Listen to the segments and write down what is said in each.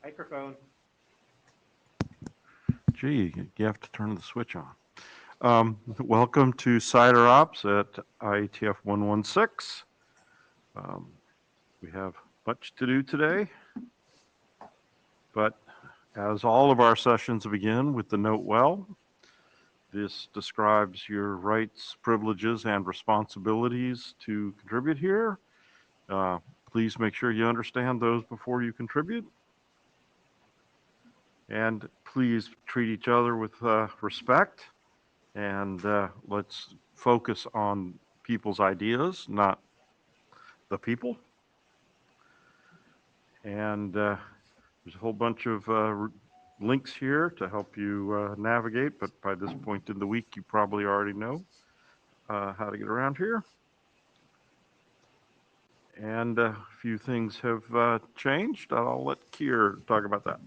Microphone. Gee, you have to turn the switch on. Welcome to SIDROPS at IETF116. We have much to do today, but as all of our sessions begin with the note well, this describes your rights, privileges, and responsibilities to contribute here. Please make sure you understand those before you contribute. And please treat each other with respect. And let's focus on people's ideas, not the people. And there's a whole bunch of links here to help you navigate, but by this point in the week, you probably already know how to get around here. And a few things have changed. I'll let Keir talk about that.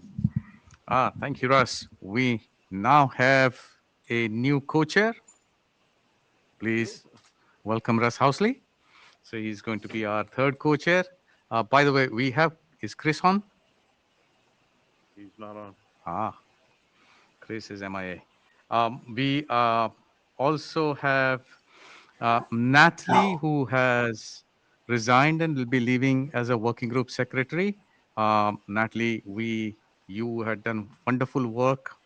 Thank you, Russ. We now have a new co-chair. Please welcome Russ Housley. So he's going to be our third co-chair. By the way, is Chris on? He's not on. Chris is MIA. We also have Natalie, who has resigned and will be leaving as a working group secretary. Natalie, you had done wonderful work.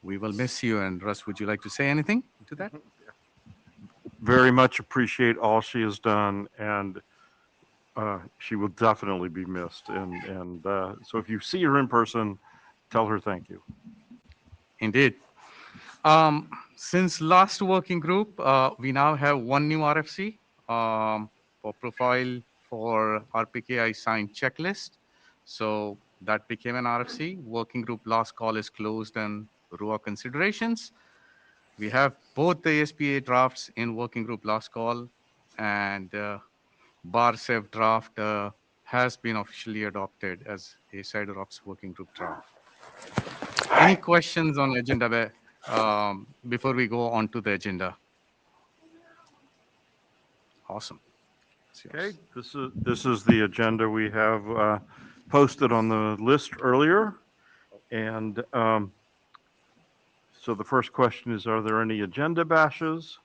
We will miss you. And Russ, would you like to say anything to that? Very much appreciate all she has done, and she will definitely be missed. And so if you see her in person, tell her thank you. Indeed. Since last working group, we now have one new RFC for profile for RPKI signed checklist. So that became an RFC. Working group last call is closed and RUA considerations. We have both the ASPA drafts in working group last call, and BARSEV draft has been officially adopted as a SIDROPS working group draft. Any questions on agenda before we go on to the agenda? Awesome. Okay, this is the agenda we have posted on the list earlier. And so the first question is, are there any agenda bashes?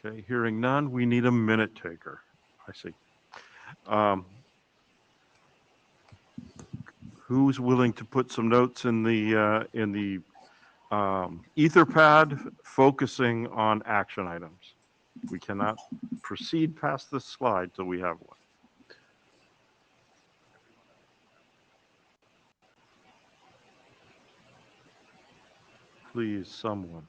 Okay, hearing none, we need a minute taker. I see. Who's willing to put some notes in the Etherpad focusing on action items? We cannot proceed past this slide till we have one. Please, someone.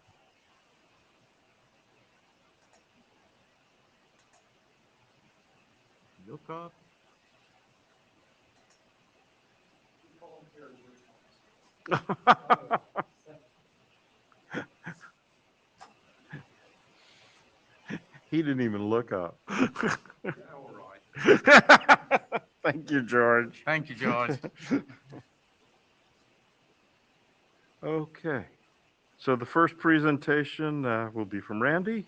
Look up. He didn't even look up. Yeah, all right. Thank you, George. Thank you, George. Okay. So the first presentation will be from Randy.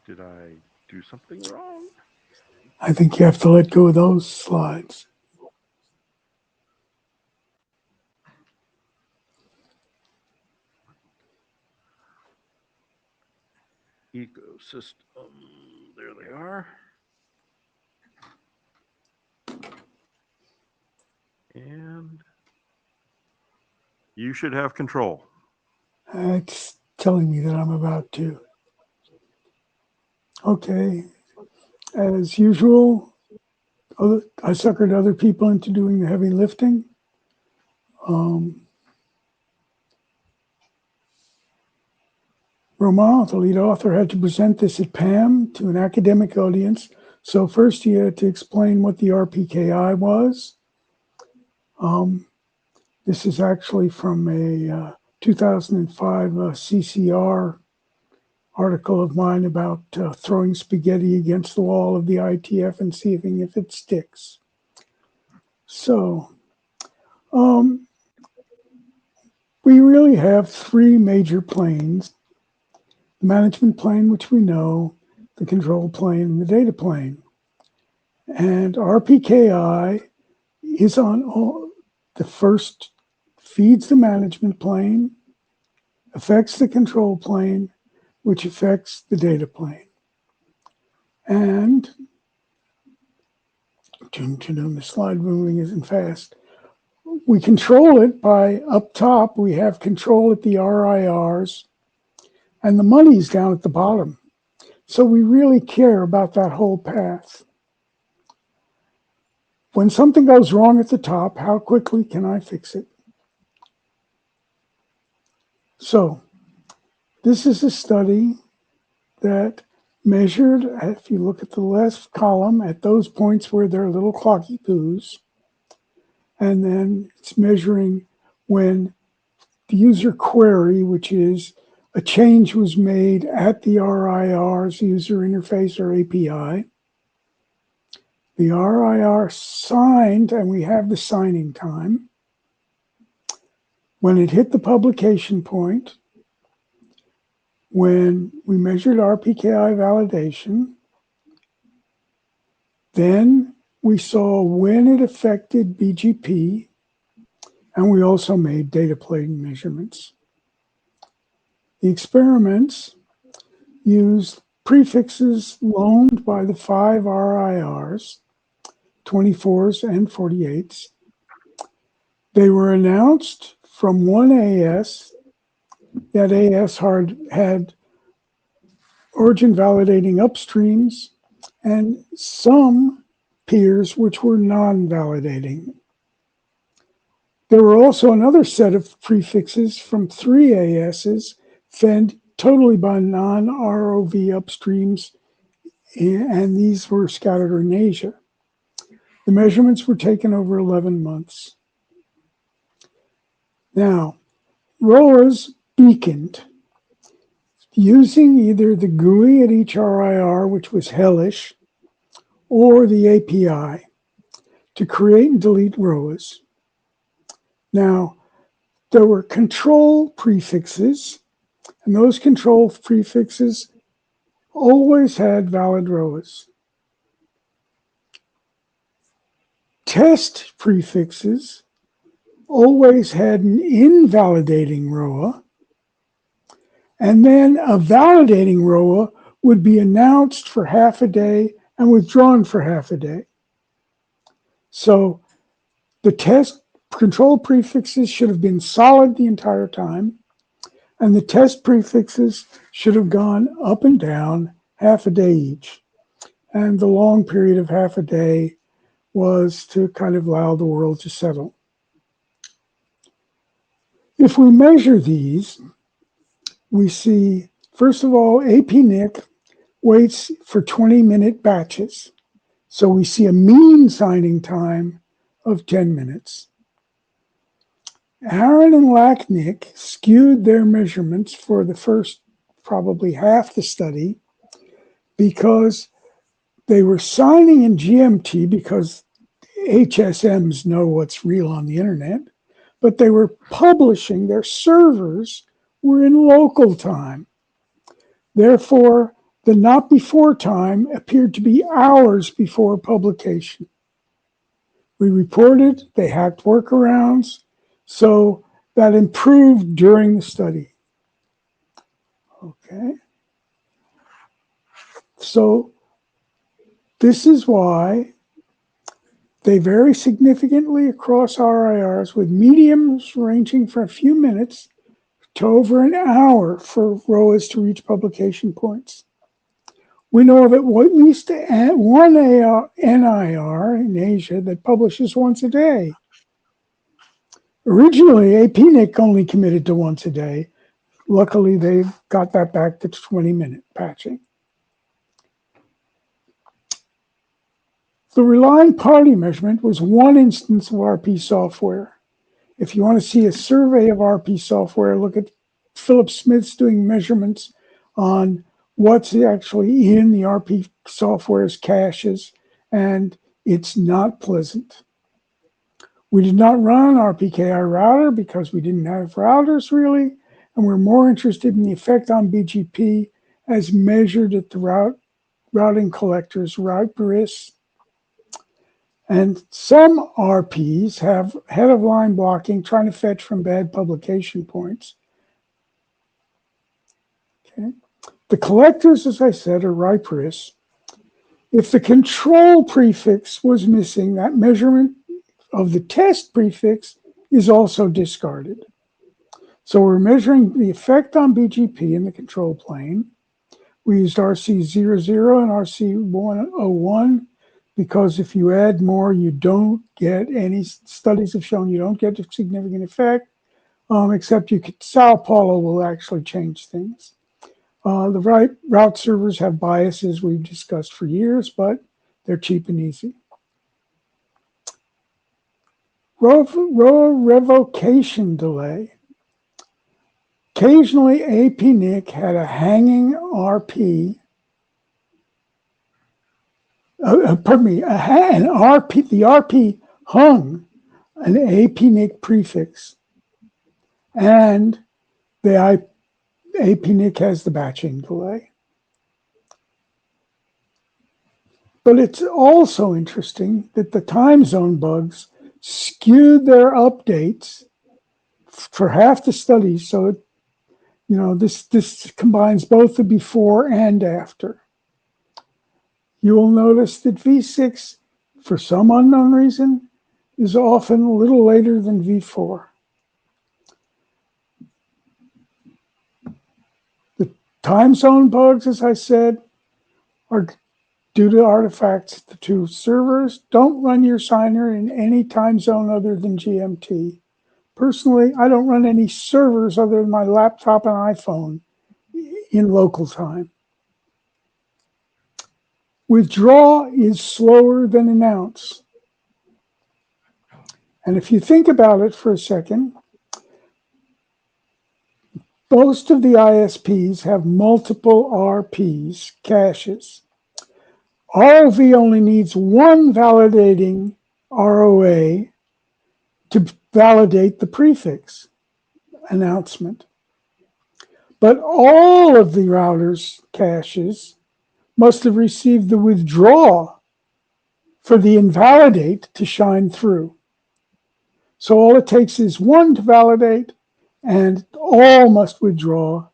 Did I do something wrong? I think you have to let go of those slides. Ecosystem. There they are. And you should have control. It's telling me that I'm about to. Okay. As usual, I suckered other people into doing the heavy lifting. Romain, the lead author, had to present this at PAM to an academic audience. So first he had to explain what the RPKI was. This is actually from a 2005 CCR article of mine about throwing spaghetti against the wall of the IETF and seeing if it sticks. So we really have three major planes the management plane, which we know, the control plane, and the data plane. And RPKI is on all, the first feeds the management plane, affects the control plane, which affects the data plane. And the slide moving isn't fast. We control it by up top, we have control at the RIRs, and the money's down at the bottom. So we really care about that whole path. When something goes wrong at the top, how quickly can I fix it? So this is a study that measured, if you look at the left column, at those points where there are little clocky poos, and then it's measuring when the user query, which is a change was made at the RIR's user interface or API. The RIR signed, and we have the signing time. When it hit the publication point, when we measured RPKI validation, then we saw when it affected BGP, and we also made data plane measurements. The experiments used prefixes loaned by the 5 RIRs, 24s and 48s. They were announced from one AS. That AS had origin validating upstreams and some peers which were non-validating. There were also another set of prefixes from 3 ASs fed totally by non-ROV upstreams, and these were scattered in Asia. The measurements were taken over 11 months. Now, ROAs beaconed using either the GUI at each RIR, which was hellish, or the API to create and delete ROAs. Now, there were control prefixes, and those control prefixes always had valid ROAs. Test prefixes always had an invalidating ROA, and then a validating ROA would be announced for half a day and withdrawn for half a day. So the test control prefixes should have been solid the entire time, and the test prefixes should have gone up and down half a day each. And the long period of half a day was to kind of allow the world to settle. If we measure these, we see, first of all, APNIC waits for 20-minute batches. So we see a mean signing time of 10 minutes. Aaron and LACNIC skewed their measurements for the first probably half the study because they were signing in GMT because HSMs know what's real on the internet, but they were publishing, their servers were in local time. Therefore, the not before time appeared to be hours before publication. We reported they hacked workarounds, so that improved during the study. Okay. So this is why they vary significantly across RIRs, with mediums ranging from a few minutes to over an hour for ROAs to reach publication points. We know of at least one NIR in Asia that publishes once a day. Originally, APNIC only committed to once a day. Luckily, they've got that back to 20-minute patching. The relying party measurement was one instance of RP software. If you want to see a survey of RP software, look at Philip Smith's doing measurements on what's actually in the RP software's caches, and it's not pleasant. We did not run RPKI router because we didn't have routers really, and we're more interested in the effect on BGP as measured at the routing collector's route bris. And some RPs have head of line blocking, trying to fetch from bad publication points. Okay. The collectors, as I said, are route bris. If the control prefix was missing, that measurement of the test prefix is also discarded. So we're measuring the effect on BGP in the control plane. We used RC00 and RC101 because if you add more, you don't get any, studies have shown you don't get a significant effect, except Sao Paulo will actually change things. The route servers have biases we've discussed for years, but they're cheap and easy. Row revocation delay. Occasionally, APNIC had a hanging RP. Pardon me, an RP. The RP hung an APNIC prefix, and the APNIC has the batching delay. But it's also interesting that the time zone bugs skewed their updates for half the studies. So, this combines both the before and after. You will notice that V6, for some unknown reason, is often a little later than V4. The time zone bugs, as I said, are due to artifacts at the two servers. Don't run your signer in any time zone other than GMT. Personally, I don't run any servers other than my laptop and iPhone in local time. Withdraw is slower than announce. And if you think about it for a second, most of the ISPs have multiple RPs, caches. ROV only needs one validating ROA to validate the prefix announcement. But all of the router's caches must have received the withdraw for the invalidate to shine through. So all it takes is one to validate, and all must withdraw.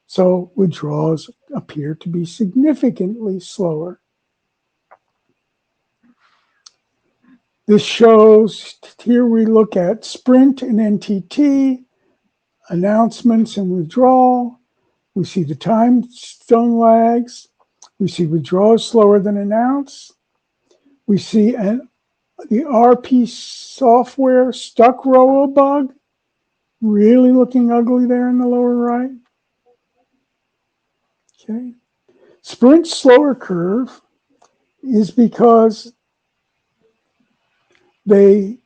So withdrawals appear to be significantly slower. This shows, here we look at Sprint and NTT, announcements and withdrawal. We see the time zone lags. We see withdrawals slower than announce. We see the RP software stuck row bug, really looking ugly there in the lower right. Okay. Sprint's slower curve is because their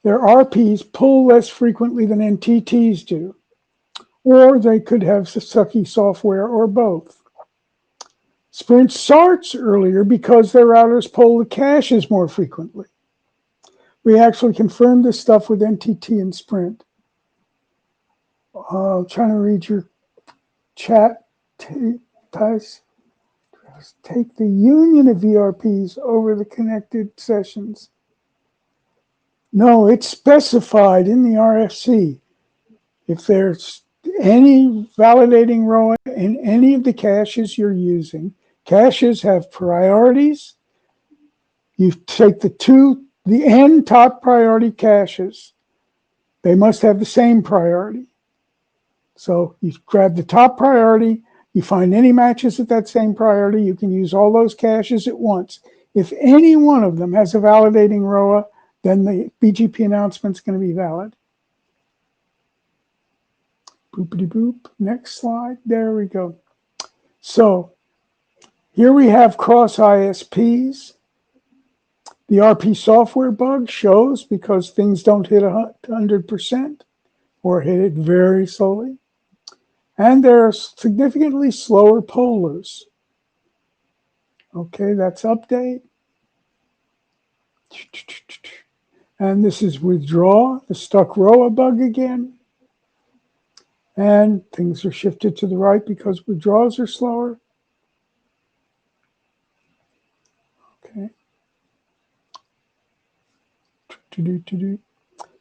RPs pull less frequently than NTTs do, or they could have sucky software or both. Sprint starts earlier because their routers pull the caches more frequently. We actually confirmed this stuff with NTT and Sprint. Trying to read your chat, guys. Take the union of VRPs over the connected sessions. No, it's specified in the RFC. If there's any validating ROA in any of the caches you're using, caches have priorities. You take the N top priority caches. They must have the same priority. So you grab the top priority, you find any matches at that same priority, you can use all those caches at once. If any one of them has a validating ROA, then the BGP announcement's going to be valid. Boopity boop. Next slide. There we go. So here we have cross ISPs. The RP software bug shows because things don't hit 100% or hit it very slowly. And there are significantly slower pollers. Okay, that's update. And this is withdraw, the stuck row bug again. And things are shifted to the right because withdrawals are slower. Okay.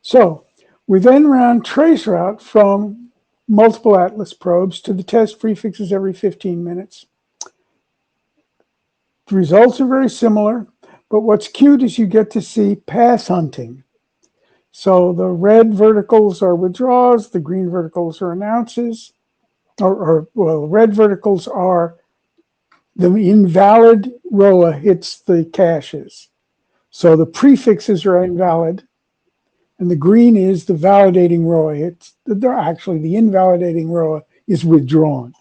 So we then ran traceroute from multiple Atlas probes to the test prefixes every 15 minutes. The results are very similar, but what's cute is you get to see pass hunting. So the red verticals are withdrawals, the green verticals are announces, well, red verticals are the invalid ROA hits the caches. So the prefixes are invalid, and the green is the validating ROA. Actually, the invalidating ROA is withdrawn.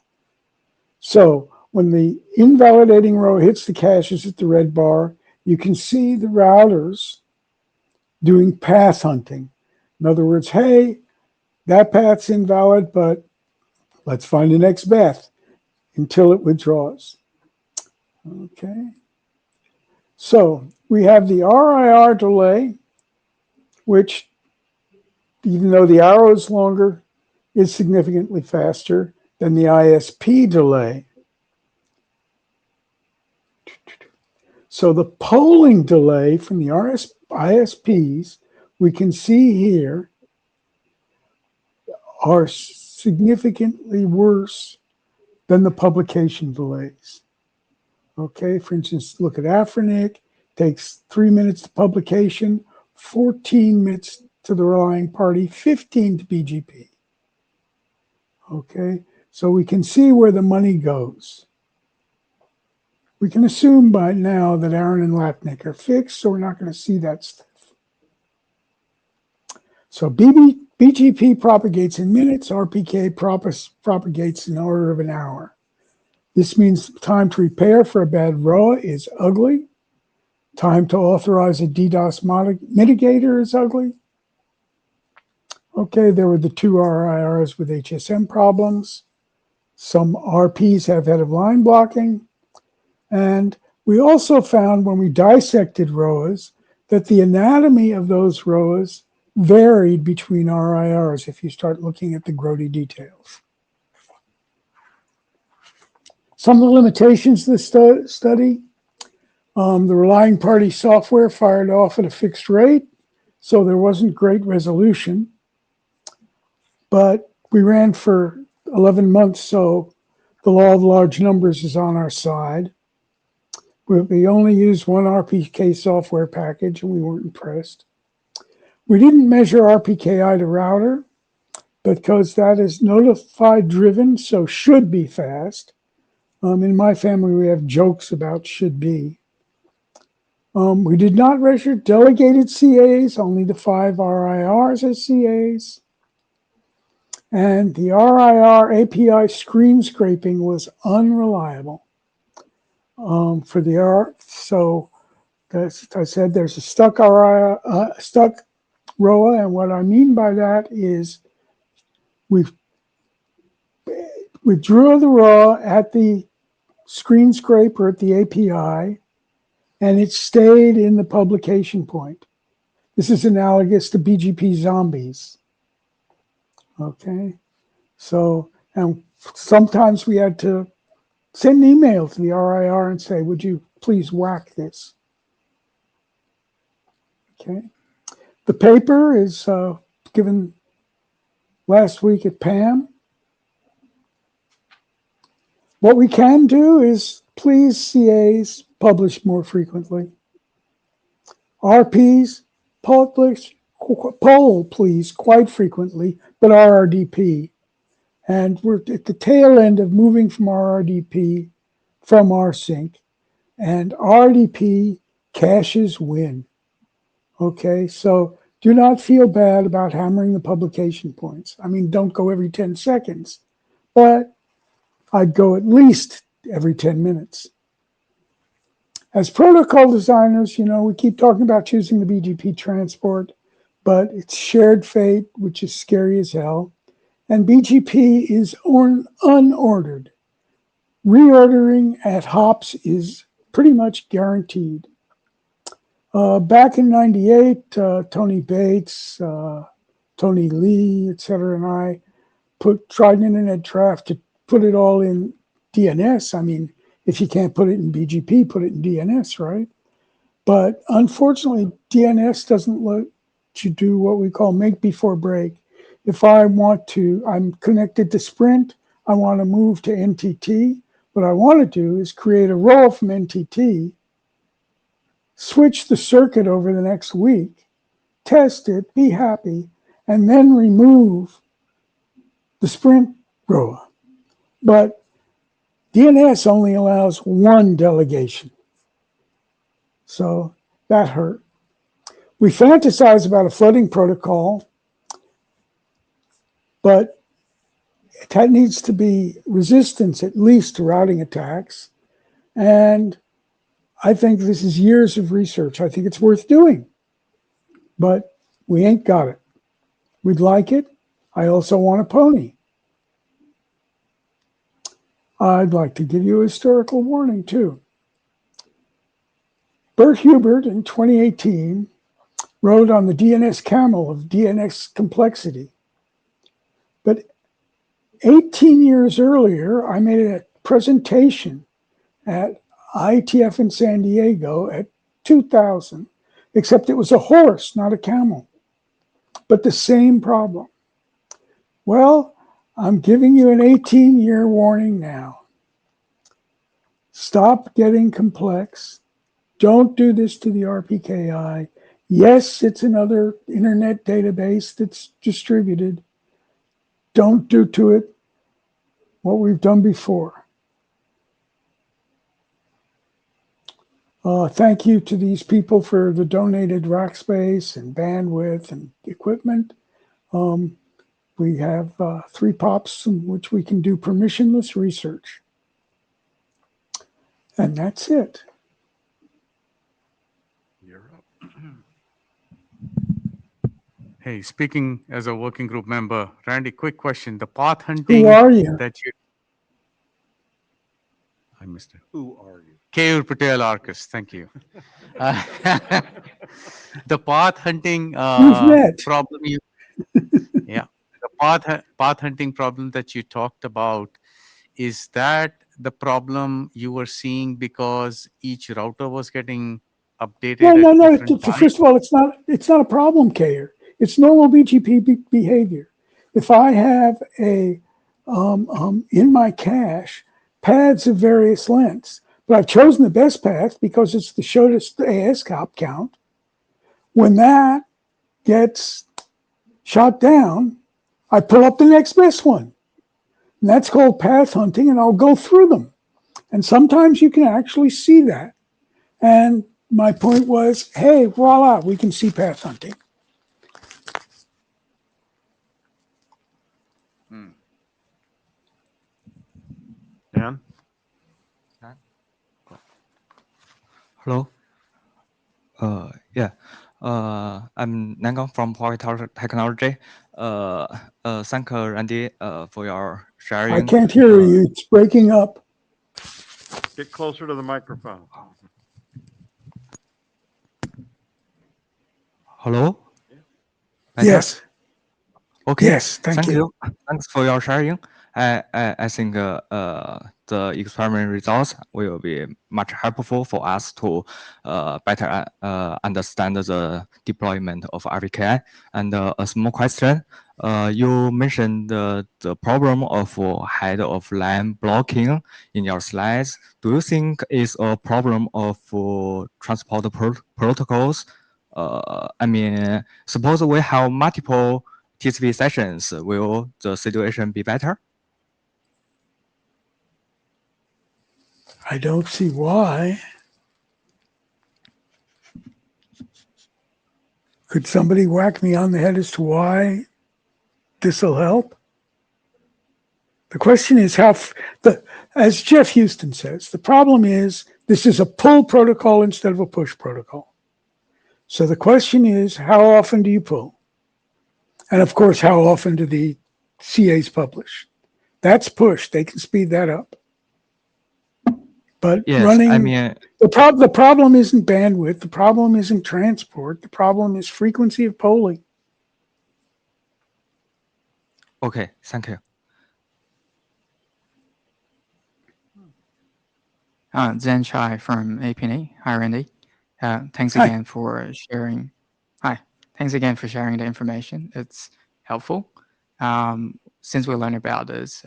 So when the invalidating ROA hits the caches at the red bar, you can see the routers doing path hunting. In other words, hey, that path's invalid, but let's find the next path until it withdraws. Okay. So we have the RIR delay, which, even though the arrow is longer, is significantly faster than the ISP delay. So the polling delay from the ISPs, we can see here, are significantly worse than the publication delays. Okay, for instance, look at Afrinic, takes 3 minutes to publication, 14 minutes to the relying party, 15 to BGP. Okay, so we can see where the money goes. We can assume by now that Aaron and Lapnick are fixed, so we're not going to see that stuff. So BGP propagates in minutes, RPK propagates in order of an hour. This means time to repair for a bad ROA is ugly. Time to authorize a DDoS mitigator is ugly. Okay, there were the 2 RIRs with HSM problems. Some RPs have head of line blocking. And we also found when we dissected ROAs that the anatomy of those ROAs varied between RIRs if you start looking at the grody details. Some of the limitations of the study, the relying party software fired off at a fixed rate, so there wasn't great resolution. But we ran for 11 months, so the law of large numbers is on our side. We only used one RPK software package, and we weren't impressed. We didn't measure RPKI to router because that is notified driven, so should be fast. In my family, we have jokes about should be. We did not measure delegated CAs, only the 5 RIRs as CAs. And the RIR API screen scraping was unreliable. For the R, so as I said, there's a stuck RIR, stuck ROA, and what I mean by that is we drew the ROA at the screen scrape or at the API, and it stayed in the publication point. This is analogous to BGP zombies. Okay, so, and sometimes we had to send an email to the RIR and say, would you please whack this? Okay, the paper is given last week at PAM. What we can do is please CAs publish more frequently. RPs poll please quite frequently, but RRDP. And we're at the tail end of moving from RRDP from rsync. And RDP caches win. Okay, so do not feel bad about hammering the publication points. I mean, don't go every 10 seconds, but I'd go at least every 10 minutes. As protocol designers, we keep talking about choosing the BGP transport, but it's shared fate, which is scary as hell. And BGP is unordered. Reordering at hops is pretty much guaranteed. Back in '98, Tony Bates, Tony Lee, et cetera, and I try an internet draft to put it all in DNS. I mean, if you can't put it in BGP, put it in DNS, right? But unfortunately, DNS doesn't let you do what we call make before break. If I'm connected to Sprint, I want to move to NTT. What I want to do is create a role from NTT, switch the circuit over the next week, test it, be happy, and then remove the Sprint row. But DNS only allows one delegation. So that hurt. We fantasize about a flooding protocol, but that needs to be resistance at least to routing attacks. And I think this is years of research. I think it's worth doing, but we ain't got it. We'd like it. I also want a pony. I'd like to give you a historical warning too. Bert Hubert in 2018 wrote on the DNS camel of DNS complexity. But 18 years earlier, I made a presentation at IETF in San Diego at 2000, except it was a horse, not a camel, but the same problem. Well, I'm giving you an 18-year warning now. Stop getting complex. Don't do this to the RPKI. Yes, it's another internet database that's distributed. Don't do to it what we've done before. Thank you to these people for the donated rack space and bandwidth and equipment. We have 3 POPs in which we can do permissionless research. And that's it. You're up. Hey, speaking as a working group member, Randy, quick question. The path hunting Who are you? that you... I missed it. Who are you? Keyur Patel Arcus, thank you. The path hunting We've met. problem yeah, the path hunting problem that you talked about, is that the problem you were seeing because each router was getting updated at different times? First of all, it's not a problem, Kayer. It's normal BGP behavior. If I have in my cache paths of various lengths, but I've chosen the best path because it's the shortest AS count. When that gets shot down, I pull up the next best one. And that's called path hunting, and I'll go through them. And sometimes you can actually see that. And my point was, hey, voila, we can see path hunting. Dan? Hello. I'm Nangang from Power Technology. Thank you, Randy, for your sharing. I can't hear you. It's breaking up. Get closer to the microphone. Hello? Yes. Okay. Yes, thank you. Thanks for your sharing. I think the experiment results will be much helpful for us to better understand the deployment of RPKI. And a small question, you mentioned the problem of head of line blocking in your slides. Do you think it's a problem of transport protocols? I mean, suppose we have multiple TCP sessions, will the situation be better? I don't see why. Could somebody whack me on the head as to why this will help? The question is as Jeff Houston says, the problem is this is a pull protocol instead of a push protocol. So the question is, how often do you pull? And of course, how often do the CAs publish? That's push. They can speed that up. But Yes, running, I mean, the problem isn't bandwidth. The problem isn't transport. The problem is frequency of polling. okay, thank you. Zen Chai from APNE. Hi, Randy. Thanks Hi. again for sharing. Hi. Thanks again for sharing the information. It's helpful. Since we learned about this,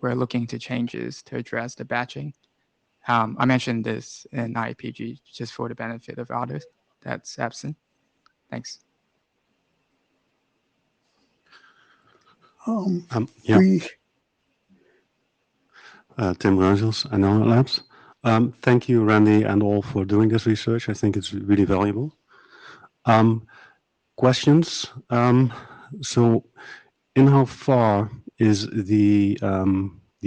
we're looking to changes to address the batching. I mentioned this in IPG just for the benefit of others that's absent. Thanks. Yeah. We Tim Rangels, NL Labs. Thank you, Randy, and all for doing this research. I think it's really valuable. Questions? So, in how far is the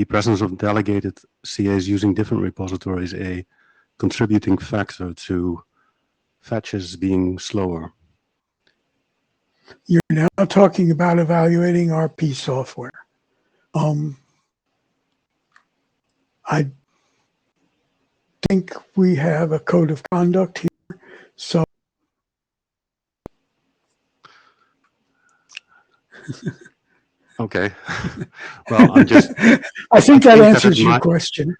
presence of delegated CAs using different repositories a contributing factor to fetches being slower? You're now talking about evaluating RP software. I think we have a code of conduct here. So Okay. Well, I'm just. I think that it answers your might- question.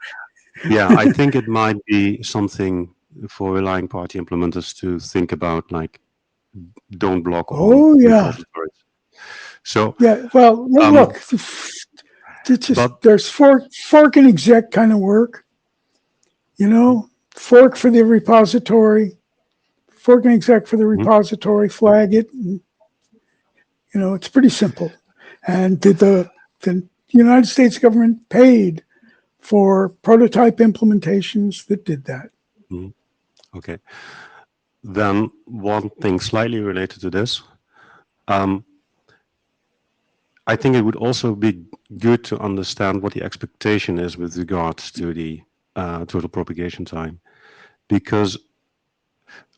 Yeah, I think it might be something for relying party implementers to think about, like, don't block all repositories. So Yeah, well, look, it's just, there's fork and exec kind of work. You know, fork for the repository, fork and exec for the repository, flag it. And, you know, it's pretty simple. And the United States government paid for prototype implementations that did that. Okay. Then one thing slightly related to this. I think it would also be good to understand what the expectation is with regards to the total propagation time, because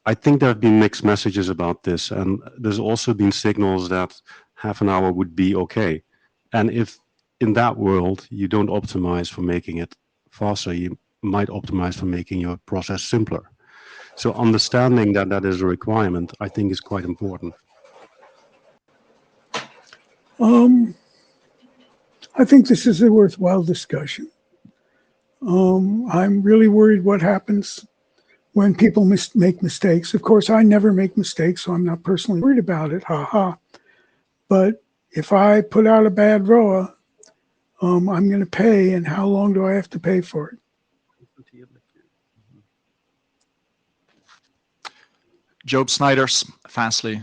I think there have been mixed messages about this, and there's also been signals that half an hour would be okay. And if in that world you don't optimize for making it faster, you might optimize for making your process simpler. So understanding that that is a requirement, I think, is quite important. I think this is a worthwhile discussion. I'm really worried what happens when people make mistakes. Of course, I never make mistakes, so I'm not personally worried about it. But if I put out a bad ROA, I'm going to pay, and how long do I have to pay for it? Job Snyders, Fastly.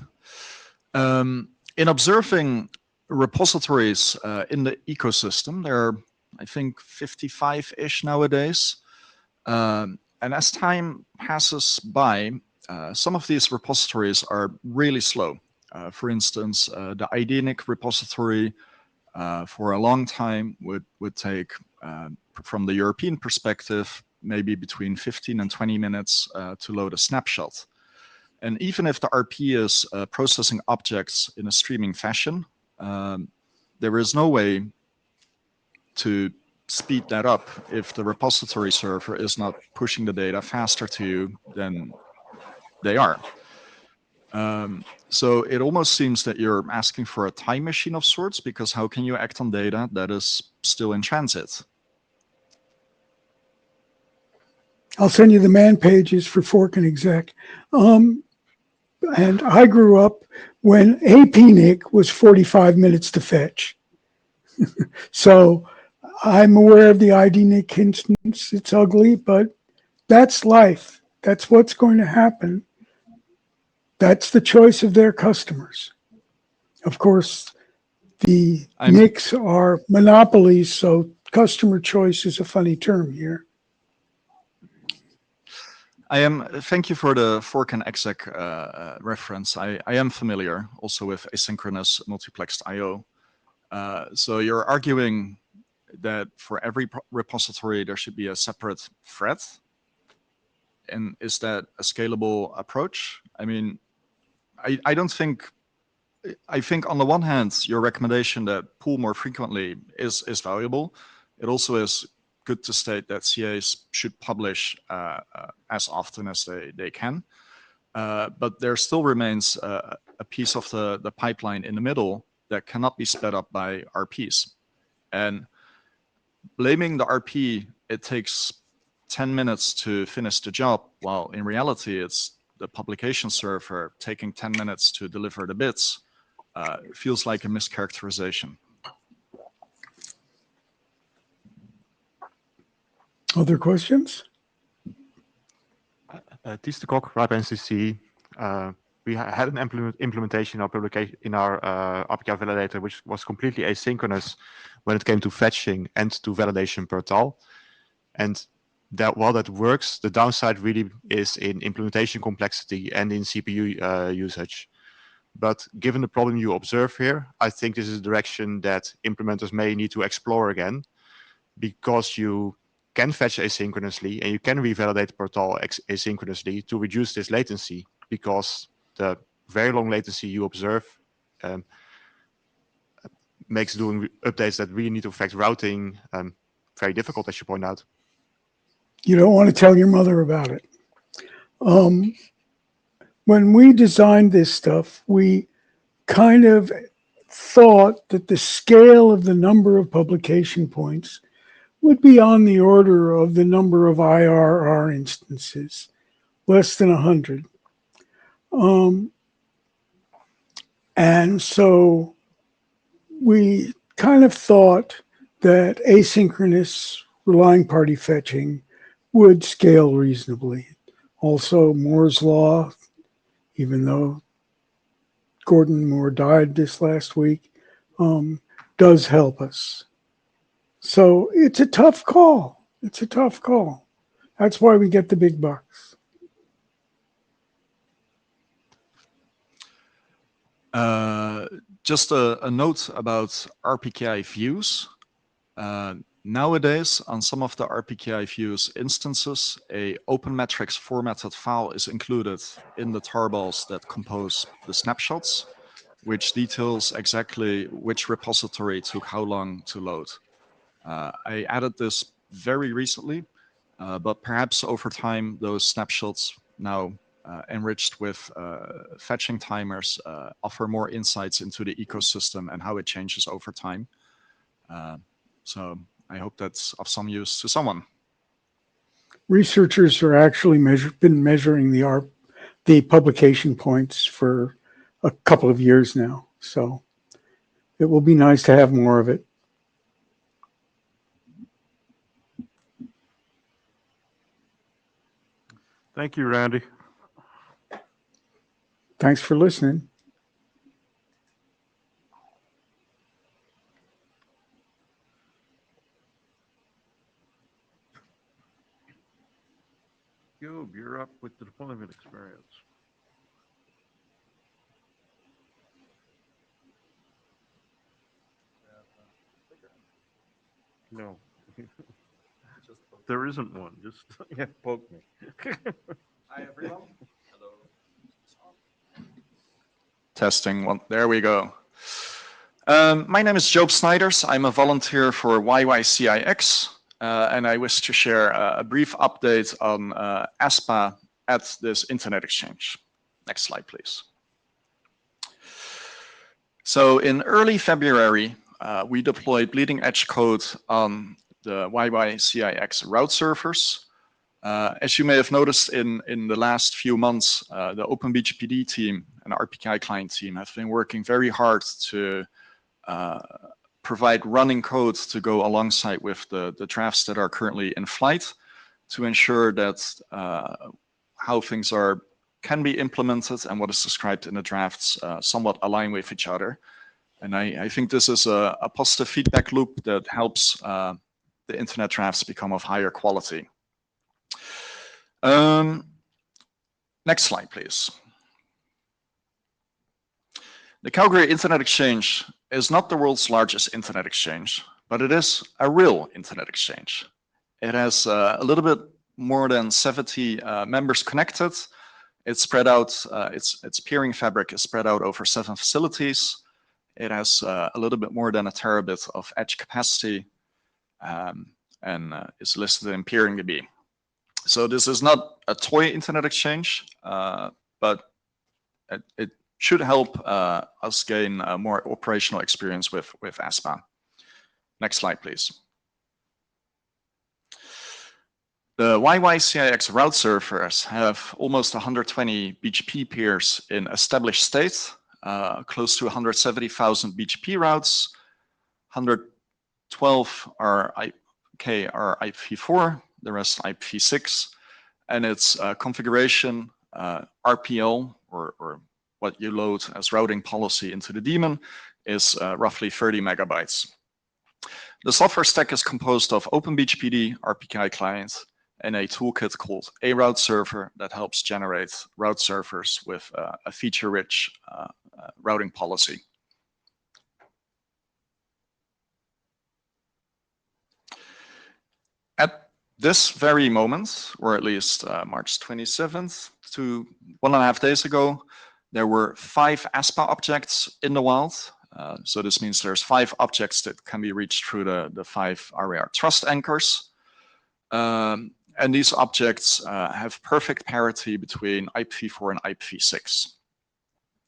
In observing repositories in the ecosystem, there are, I think, 55-ish nowadays. And as time passes by, some of these repositories are really slow. For instance, the IDNIC repository for a long time would take, from the European perspective, maybe between 15 and 20 minutes to load a snapshot. And even if the RP is processing objects in a streaming fashion, there is no way to speed that up if the repository server is not pushing the data faster to you than they are. So it almost seems that you're asking for a time machine of sorts, because how can you act on data that is still in transit? I'll send you the man pages for fork and exec. And I grew up when APNIC was 45 minutes to fetch. So I'm aware of the IDNIC instance. It's ugly, but that's life. That's what's going to happen. That's the choice of their customers. Of course, the NICs are monopolies, so customer choice is a funny term here. Thank you for the fork and exec reference. I am familiar also with asynchronous multiplexed I/O. So you're arguing that for every repository there should be a separate thread, and is that a scalable approach? I mean, I don't think. I think on the one hand, your recommendation that pool more frequently is valuable. It also is good to state that CAs should publish as often as they can. But there still remains a piece of the pipeline in the middle that cannot be sped up by RPs. And blaming the RP, it takes 10 minutes to finish the job, while in reality it's the publication server taking 10 minutes to deliver the bits, feels like a mischaracterization. Other questions? Ties de Kok, RIPE NCC. We had an implementation of publication in our API validator, which was completely asynchronous when it came to fetching and to validation per tal. And that while that works, the downside really is in implementation complexity and in CPU usage. But given the problem you observe here, I think this is a direction that implementers may need to explore again, because you can fetch asynchronously and you can revalidate per tal asynchronously to reduce this latency, because the very long latency you observe makes doing updates that really need to affect routing very difficult, as you point out. You don't want to tell your mother about it. When we designed this stuff, we kind of thought that the scale of the number of publication points would be on the order of the number of IRR instances, less than 100. And so we kind of thought that asynchronous relying party fetching would scale reasonably. Also, Moore's law, even though Gordon Moore died this last week, does help us. So it's a tough call. It's a tough call. That's why we get the big bucks. Just a note about RPKI views. Nowadays, on some of the RPKI views instances, a open metrics formatted file is included in the tarbals that compose the snapshots, which details exactly which repository took how long to load. I added this very recently, but perhaps over time, those snapshots now enriched with fetching timers offer more insights into the ecosystem and how it changes over time. So I hope that's of some use to someone. Researchers are actually been measuring the publication points for a couple of years now. So it will be nice to have more of it. Thank you, Randy. Thanks for listening. Job, you're up with the deployment experience. No. There isn't one. Just yeah, poke me. Hi, everyone. Hello. Testing one. There we go. My name is Job Snyders. I'm a volunteer for YYCIX, and I wish to share a brief update on ASPA at this Internet Exchange. Next slide, please. So in early February, we deployed bleeding edge code on the YYCIX route servers. As you may have noticed in the last few months, the OpenBGPD team and RPKI client team have been working very hard to provide running code to go alongside with the drafts that are currently in flight to ensure that how things can be implemented and what is described in the drafts somewhat align with each other. And I think this is a positive feedback loop that helps the internet drafts become of higher quality. Next slide, please. The Calgary Internet Exchange is not the world's largest internet exchange, but it is a real internet exchange. It has a little bit more than 70 members connected. It's spread out, its peering fabric is spread out over 7 facilities. It has a little bit more than a terabit of edge capacity and is listed in PeeringDB. So this is not a toy internet exchange, but it should help us gain a more operational experience with ASPA. Next slide, please. The YYCIX route servers have almost 120 BGP peers in established state, close to 170,000 BGP routes, 112 are IPv4, the rest IPv6, and its configuration, RPL, or what you load as routing policy into the daemon, is roughly 30 megabytes. The software stack is composed of OpenBGPD, RPKI client, and a toolkit called a route server that helps generate route servers with a feature-rich routing policy. At this very moment, or at least March 27th, 1.5 days ago, there were 5 ASPA objects in the wild. So this means there's 5 objects that can be reached through the 5 RAR trust anchors. And these objects have perfect parity between IPv4 and IPv6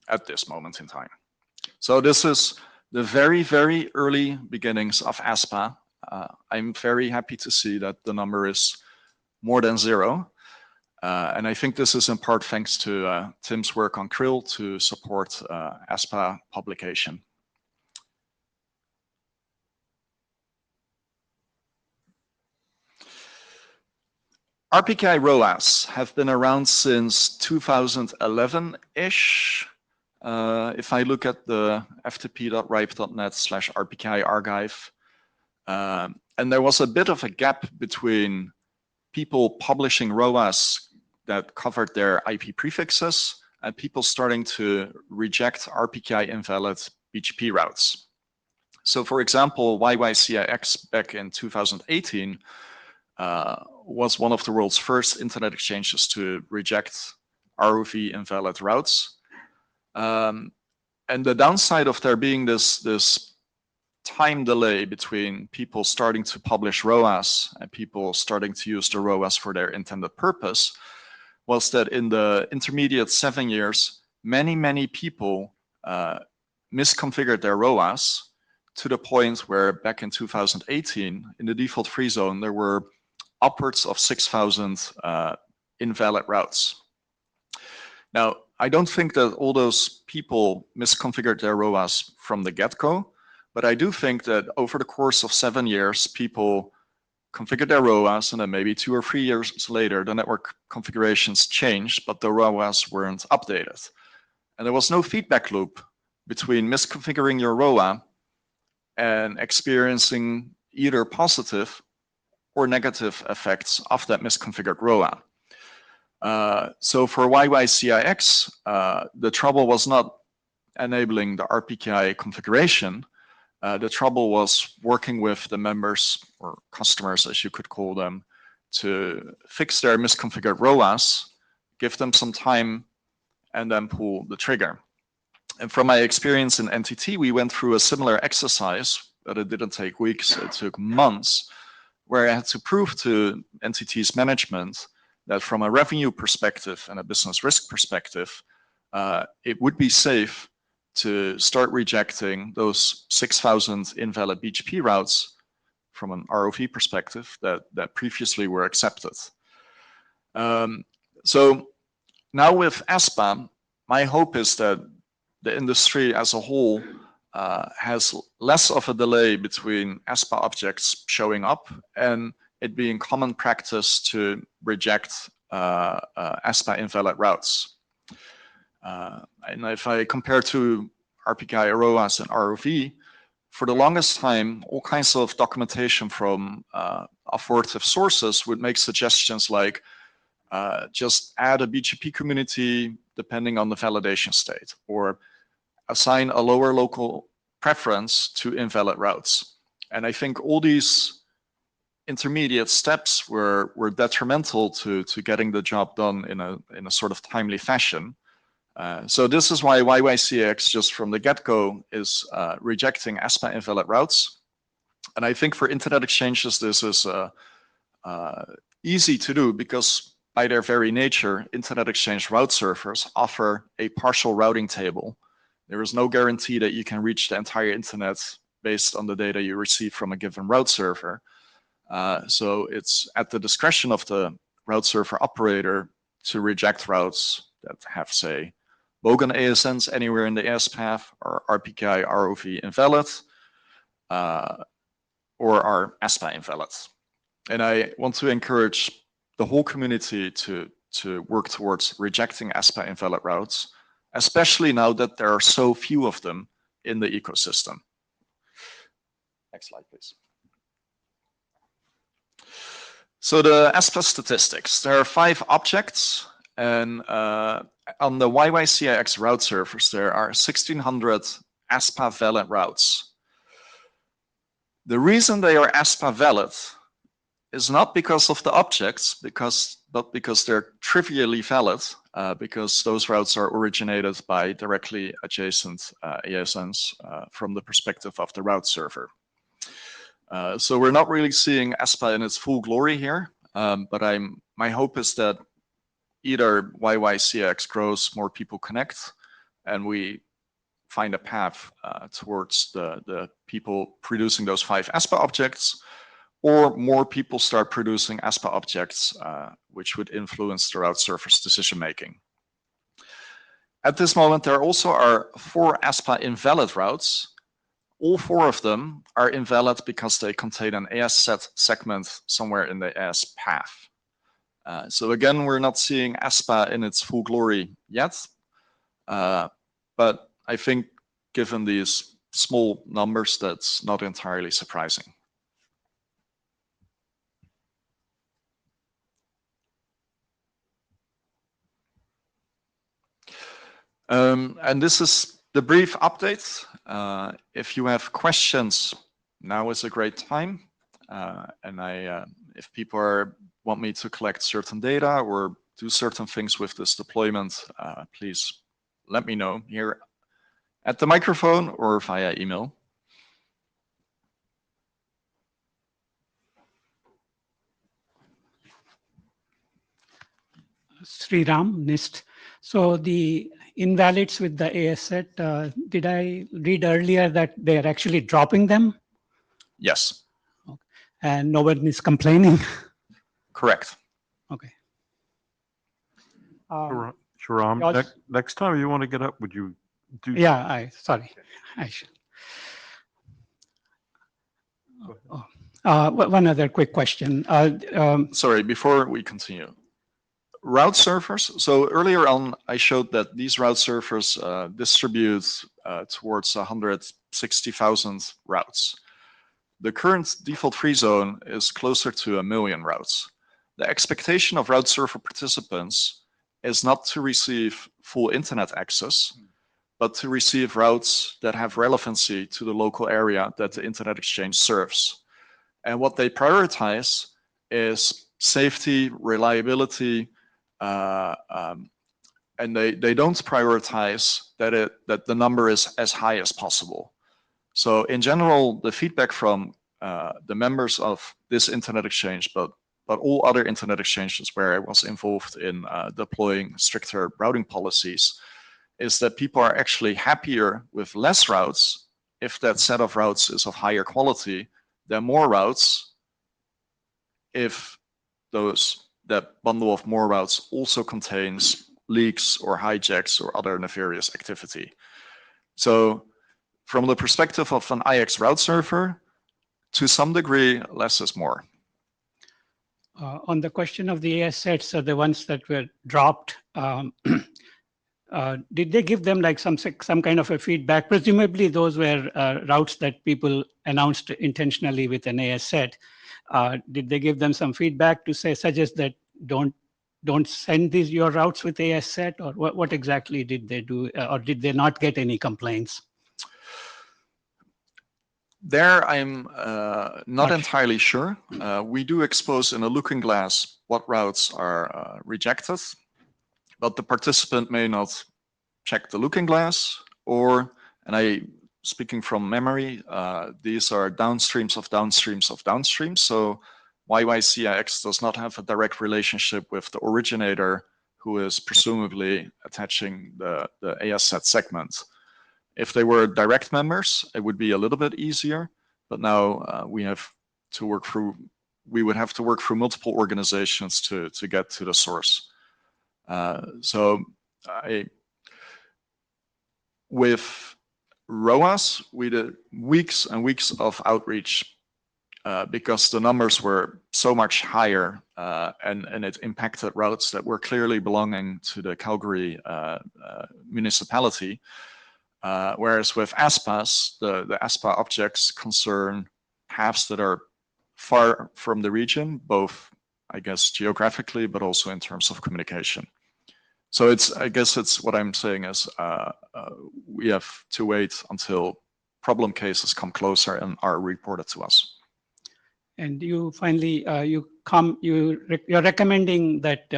at this moment in time. So this is the very, very early beginnings of ASPA. I'm very happy to see that the number is more than 0. And I think this is in part thanks to Tim's work on Krill to support ASPA publication. RPKI ROAS have been around since 2011-ish. If I look at the ftp.ripe.net/RPKI archive, and there was a bit of a gap between people publishing ROAS that covered their IP prefixes and people starting to reject RPKI invalid BGP routes. So for example, YYCIX back in 2018 was one of the world's first internet exchanges to reject ROV invalid routes. And the downside of there being this time delay between people starting to publish ROAS and people starting to use the ROAS for their intended purpose was that in the intermediate 7 years, many people misconfigured their ROAS to the point where back in 2018, in the default free zone, there were upwards of 6,000 invalid routes. Now, I don't think that all those people misconfigured their ROAS from the get-go, but I do think that over the course of 7 years, people configured their ROAS, and then maybe 2 or 3 years later, the network configurations changed, but the ROAS weren't updated. And there was no feedback loop between misconfiguring your ROA and experiencing either positive or negative effects of that misconfigured ROA. So for YYCIX, the trouble was not enabling the RPKI configuration. The trouble was working with the members or customers, as you could call them, to fix their misconfigured ROAS, give them some time, and then pull the trigger. And from my experience in NTT, we went through a similar exercise, but it didn't take weeks, it took months, where I had to prove to NTT's management that from a revenue perspective and a business risk perspective, it would be safe to start rejecting those 6,000 invalid BGP routes from an ROV perspective that previously were accepted. So now with ASPA, my hope is that the industry as a whole has less of a delay between ASPA objects showing up and it being common practice to reject ASPA invalid routes. And if I compare to RPKI, ROAS, and ROV, for the longest time, all kinds of documentation from authoritative sources would make suggestions like just add a BGP community depending on the validation state, or assign a lower local preference to invalid routes. And I think all these intermediate steps were detrimental to getting the job done in a sort of timely fashion. So this is why YYCX just from the get-go is rejecting ASPA invalid routes. And I think for internet exchanges, this is easy to do because by their very nature, internet exchange route servers offer a partial routing table. There is no guarantee that you can reach the entire internet based on the data you receive from a given route server. So it's at the discretion of the route server operator to reject routes that have, say, bogan ASNs anywhere in the AS path, or RPKI ROV invalid, or are ASPA invalid. And I want to encourage the whole community to work towards rejecting ASPA invalid routes, especially now that there are so few of them in the ecosystem. Next slide, please. So the ASPA statistics, there are 5 objects, and on the YYCIX route servers, there are 1,600 ASPA valid routes. The reason they are ASPA valid is not because of the objects, but because they're trivially valid, because those routes are originated by directly adjacent ASNs from the perspective of the route server. So we're not really seeing ASPA in its full glory here, but my hope is that either YYCX grows, more people connect, and we find a path towards the people producing those 5 ASPA objects, or more people start producing ASPA objects, which would influence the route server's decision making. At this moment, there also are 4 ASPA invalid routes. All 4 of them are invalid because they contain an AS set segment somewhere in the AS path. So again, we're not seeing ASPA in its full glory yet, but I think given these small numbers, that's not entirely surprising. And this is the brief update. If you have questions, now is a great time. If people want me to collect certain data or do certain things with this deployment, please let me know here at the microphone or via email. Sriram, NIST. So the invalids with the AS set, did I read earlier that they're actually dropping them? Yes. Okay. And no one is complaining? Correct. Okay. Sharam, next time you want to get up, would you do? Yeah, sorry. I should. One other quick question. Sorry, before we continue. Route servers. So earlier on, I showed that these route servers distribute towards 160,000 routes. The current default free zone is closer to 1 million routes. The expectation of route server participants is not to receive full internet access, but to receive routes that have relevancy to the local area that the internet exchange serves. And what they prioritize is safety, reliability, and they don't prioritize that the number is as high as possible. So in general, the feedback from the members of this internet exchange, but all other internet exchanges where I was involved in deploying stricter routing policies, is that people are actually happier with less routes if that set of routes is of higher quality than more routes if that bundle of more routes also contains leaks or hijacks or other nefarious activity. So from the perspective of an IX route server, to some degree, less is more. On the question of the AS sets, the ones that were dropped, did they give them like some kind of a feedback? Presumably those were routes that people announced intentionally with an AS set. Did they give them some feedback to suggest that don't send your routes with AS set, or what exactly did they do, or did they not get any complaints? There, I'm not entirely sure. We do expose in a looking glass what routes are rejected, but the participant may not check the looking glass, and speaking from memory, these are downstreams of downstreams of downstreams. So YYCIX does not have a direct relationship with the originator who is presumably attaching the AS set segment. If they were direct members, it would be a little bit easier, but now we have to work through we would have to work through multiple organizations to get to the source. With ROAS, we did weeks and weeks of outreach because the numbers were so much higher and it impacted routes that were clearly belonging to the Calgary municipality. Whereas with ASPAs, the ASPA objects concern paths that are far from the region, both, I guess, geographically, but also in terms of communication. So I guess it's what I'm saying is we have to wait until problem cases come closer and are reported to us. And you finally, you're recommending that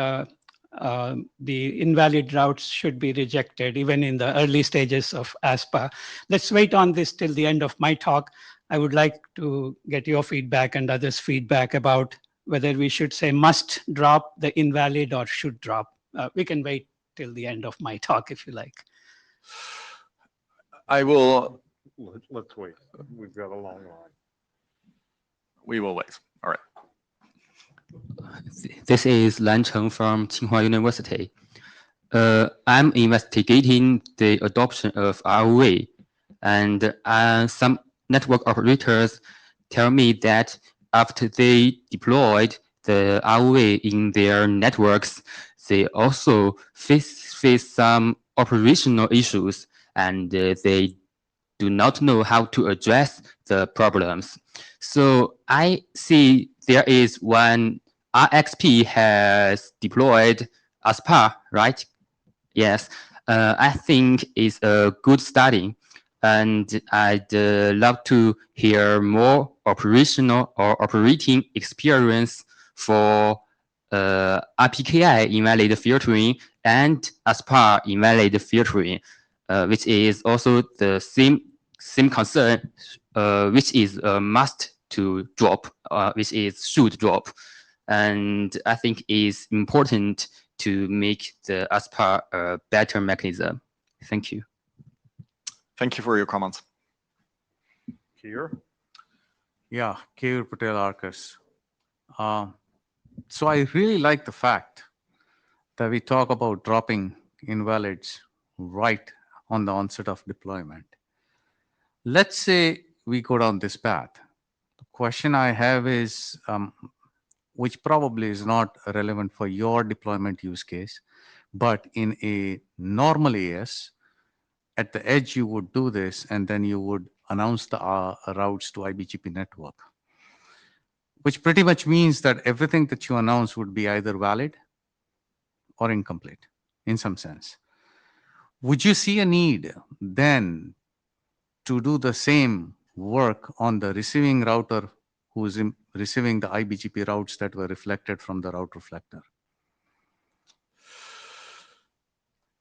the invalid routes should be rejected even in the early stages of ASPA. Let's wait on this till the end of my talk. I would like to get your feedback and others' feedback about whether we should say must drop the invalid or should drop. We can wait till the end of my talk if you like. I will. Let's wait. We've got a long line. We will wait. All right. This is Lan Cheng from Tsinghua University. I'm investigating the adoption of ROA, and some network operators tell me that after they deployed the ROA in their networks, they also face some operational issues, and they do not know how to address the problems. So I see there is one RXP has deployed ASPA, right? Yes, I think it's a good starting, and I'd love to hear more operational or operating experience for RPKI invalid filtering and ASPA invalid filtering, which is also the same concern, which is a must to drop, which is should drop. And I think it's important to make the ASPA a better mechanism. Thank you. Thank you for your comments. Here. Yeah, Keyur Patel Arcus. So I really like the fact that we talk about dropping invalids right on the onset of deployment. Let's say we go down this path. The question I have is, which probably is not relevant for your deployment use case, but in a normal AS, at the edge you would do this and then you would announce the routes to IBGP network, which pretty much means that everything that you announce would be either valid or incomplete in some sense. Would you see a need then to do the same work on the receiving router who is receiving the IBGP routes that were reflected from the route reflector?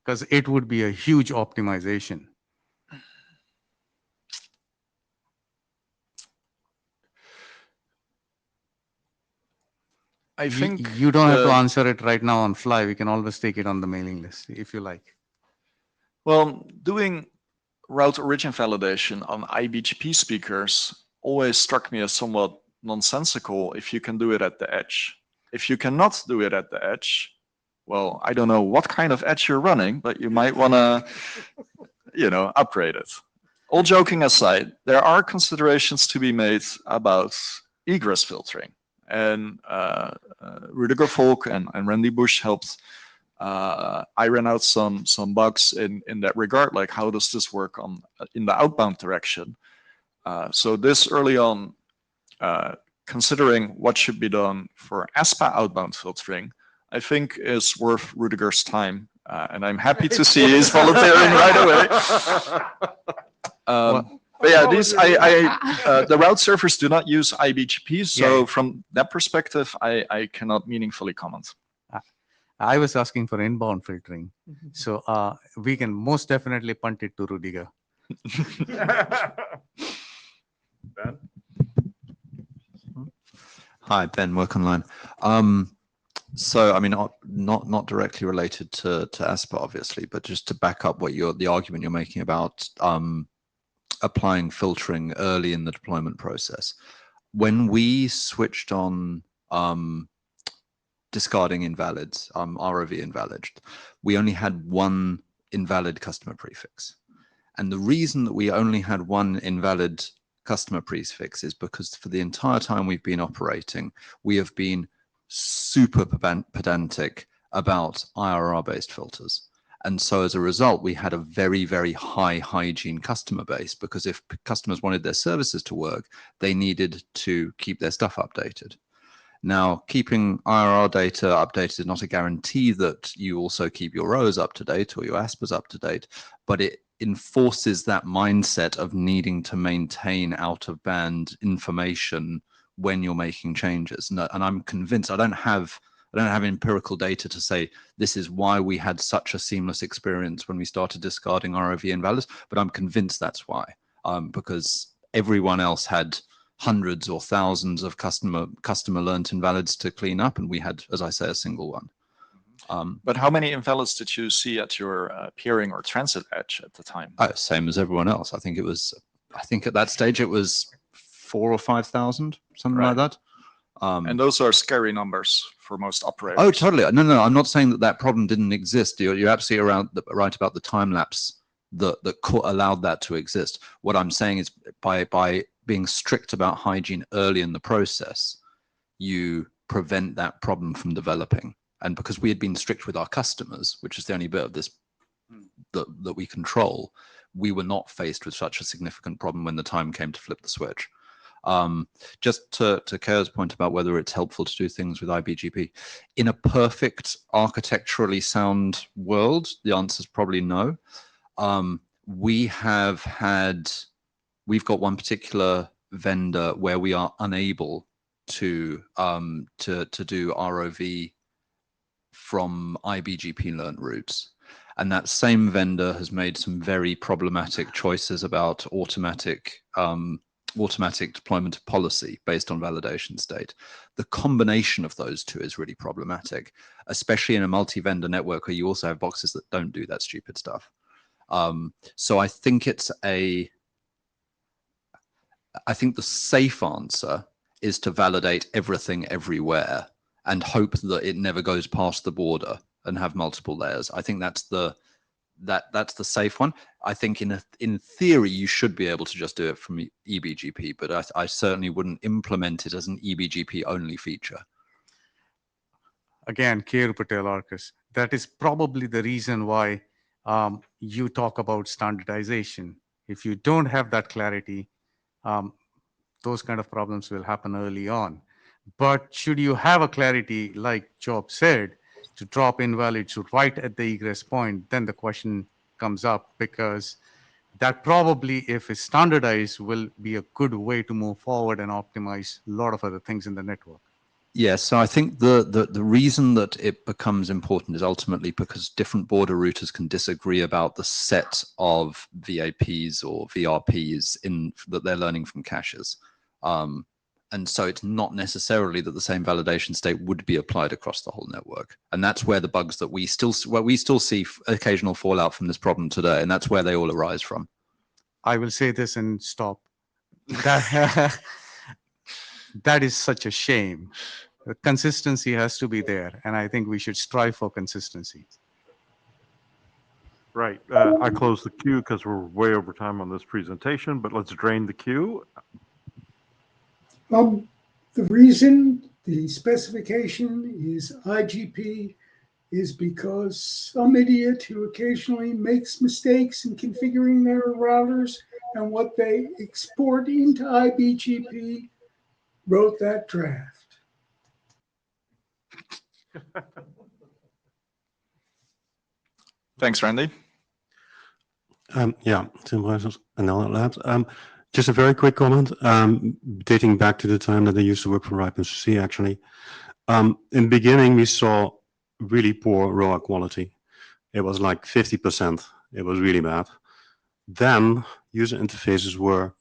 Because it would be a huge optimization. I think you don't have to answer it right now on fly. We can always take it on the mailing list if you like. Well, doing route origin validation on IBGP speakers always struck me as somewhat nonsensical if you can do it at the edge. If you cannot do it at the edge, well, I don't know what kind of edge you're running, but you might want to, upgrade it. All joking aside, there are considerations to be made about egress filtering. And Rudiger Volk and Randy Bush helped iron out some bugs in that regard, like how does this work in the outbound direction. So this early on, considering what should be done for ASPA outbound filtering, I think is worth Rudiger's time. And I'm happy to see he's volunteering right away. But yeah, the route servers do not use IBGP, so from that perspective, I cannot meaningfully comment. I was asking for inbound filtering, so we can most definitely punt it to Rudiger. Ben? Hi, Ben, work online. So, I mean, not directly related to ASPA, obviously, but just to back up what the argument you're making about applying filtering early in the deployment process. when we switched on discarding invalids, ROV invalid, we only had one invalid customer prefix. And the reason that we only had one invalid customer prefix is because for the entire time we've been operating, we have been super pedantic about IRR-based filters. And so as a result, we had a very, very high hygiene customer base, because if customers wanted their services to work, they needed to keep their stuff updated. Now, keeping IRR data updated is not a guarantee that you also keep your ROAs up to date or your ASPAs up to date, but it enforces that mindset of needing to maintain out-of-band information when you're making changes. And I'm convinced, I don't have empirical data to say this is why we had such a seamless experience when we started discarding ROV invalids, but I'm convinced that's why, because everyone else had hundreds or thousands of customer learned invalids to clean up, and we had, as I say, a single one. But how many invalids did you see at your peering or transit edge at the time? Same as everyone else. I think at that stage it was 4,000 or 5,000, something like that. And those are scary numbers for most operators. Oh, totally. No, I'm not saying that problem didn't exist. You're absolutely right about the time lapse that allowed that to exist. What I'm saying is by being strict about hygiene early in the process, you prevent that problem from developing. And because we had been strict with our customers, which is the only bit of this that we control, we were not faced with such a significant problem when the time came to flip the switch. Just to Kerr's point about whether it's helpful to do things with IBGP, in a perfect architecturally sound world, the answer is probably no. We've got one particular vendor where we are unable to do ROV from IBGP learned routes. And that same vendor has made some very problematic choices about automatic deployment of policy based on validation state. The combination of those two is really problematic, especially in a multi-vendor network where you also have boxes that don't do that stupid stuff. So I think the safe answer is to validate everything everywhere and hope that it never goes past the border and have multiple layers. I think that's the safe one. I think in theory you should be able to just do it from eBGP, but I certainly wouldn't implement it as an eBGP only feature. Again, K. Patel Arcus, that is probably the reason why you talk about standardization. If you don't have that clarity, those kind of problems will happen early on. But should you have a clarity, like Job said, to drop invalids right at the egress point, then the question comes up, because that probably, if it's standardized, will be a good way to move forward and optimize a lot of other things in the network. Yes, so I think the reason that it becomes important is ultimately because different border routers can disagree about the set of VAPs or VRPs that they're learning from caches. And so it's not necessarily that the same validation state would be applied across the whole network. And that's where the bugs that we still see occasional fallout from this problem today, and that's where they all arise from. I will say this and stop. That is such a shame. The consistency has to be there, and I think we should strive for consistency. Right. I closed the queue because we're way over time on this presentation, but let's drain the queue. The reason the specification is IGP is because some idiot who occasionally makes mistakes in configuring their routers and what they export into IBGP wrote that draft. Thanks, Randy. Yeah, Tim Reusers, NL Labs. Just a very quick comment, dating back to the time that I used to work for RIPE&CC, actually. In the beginning, we saw really poor ROA quality. It was like 50%. It was really bad. Then user interfaces were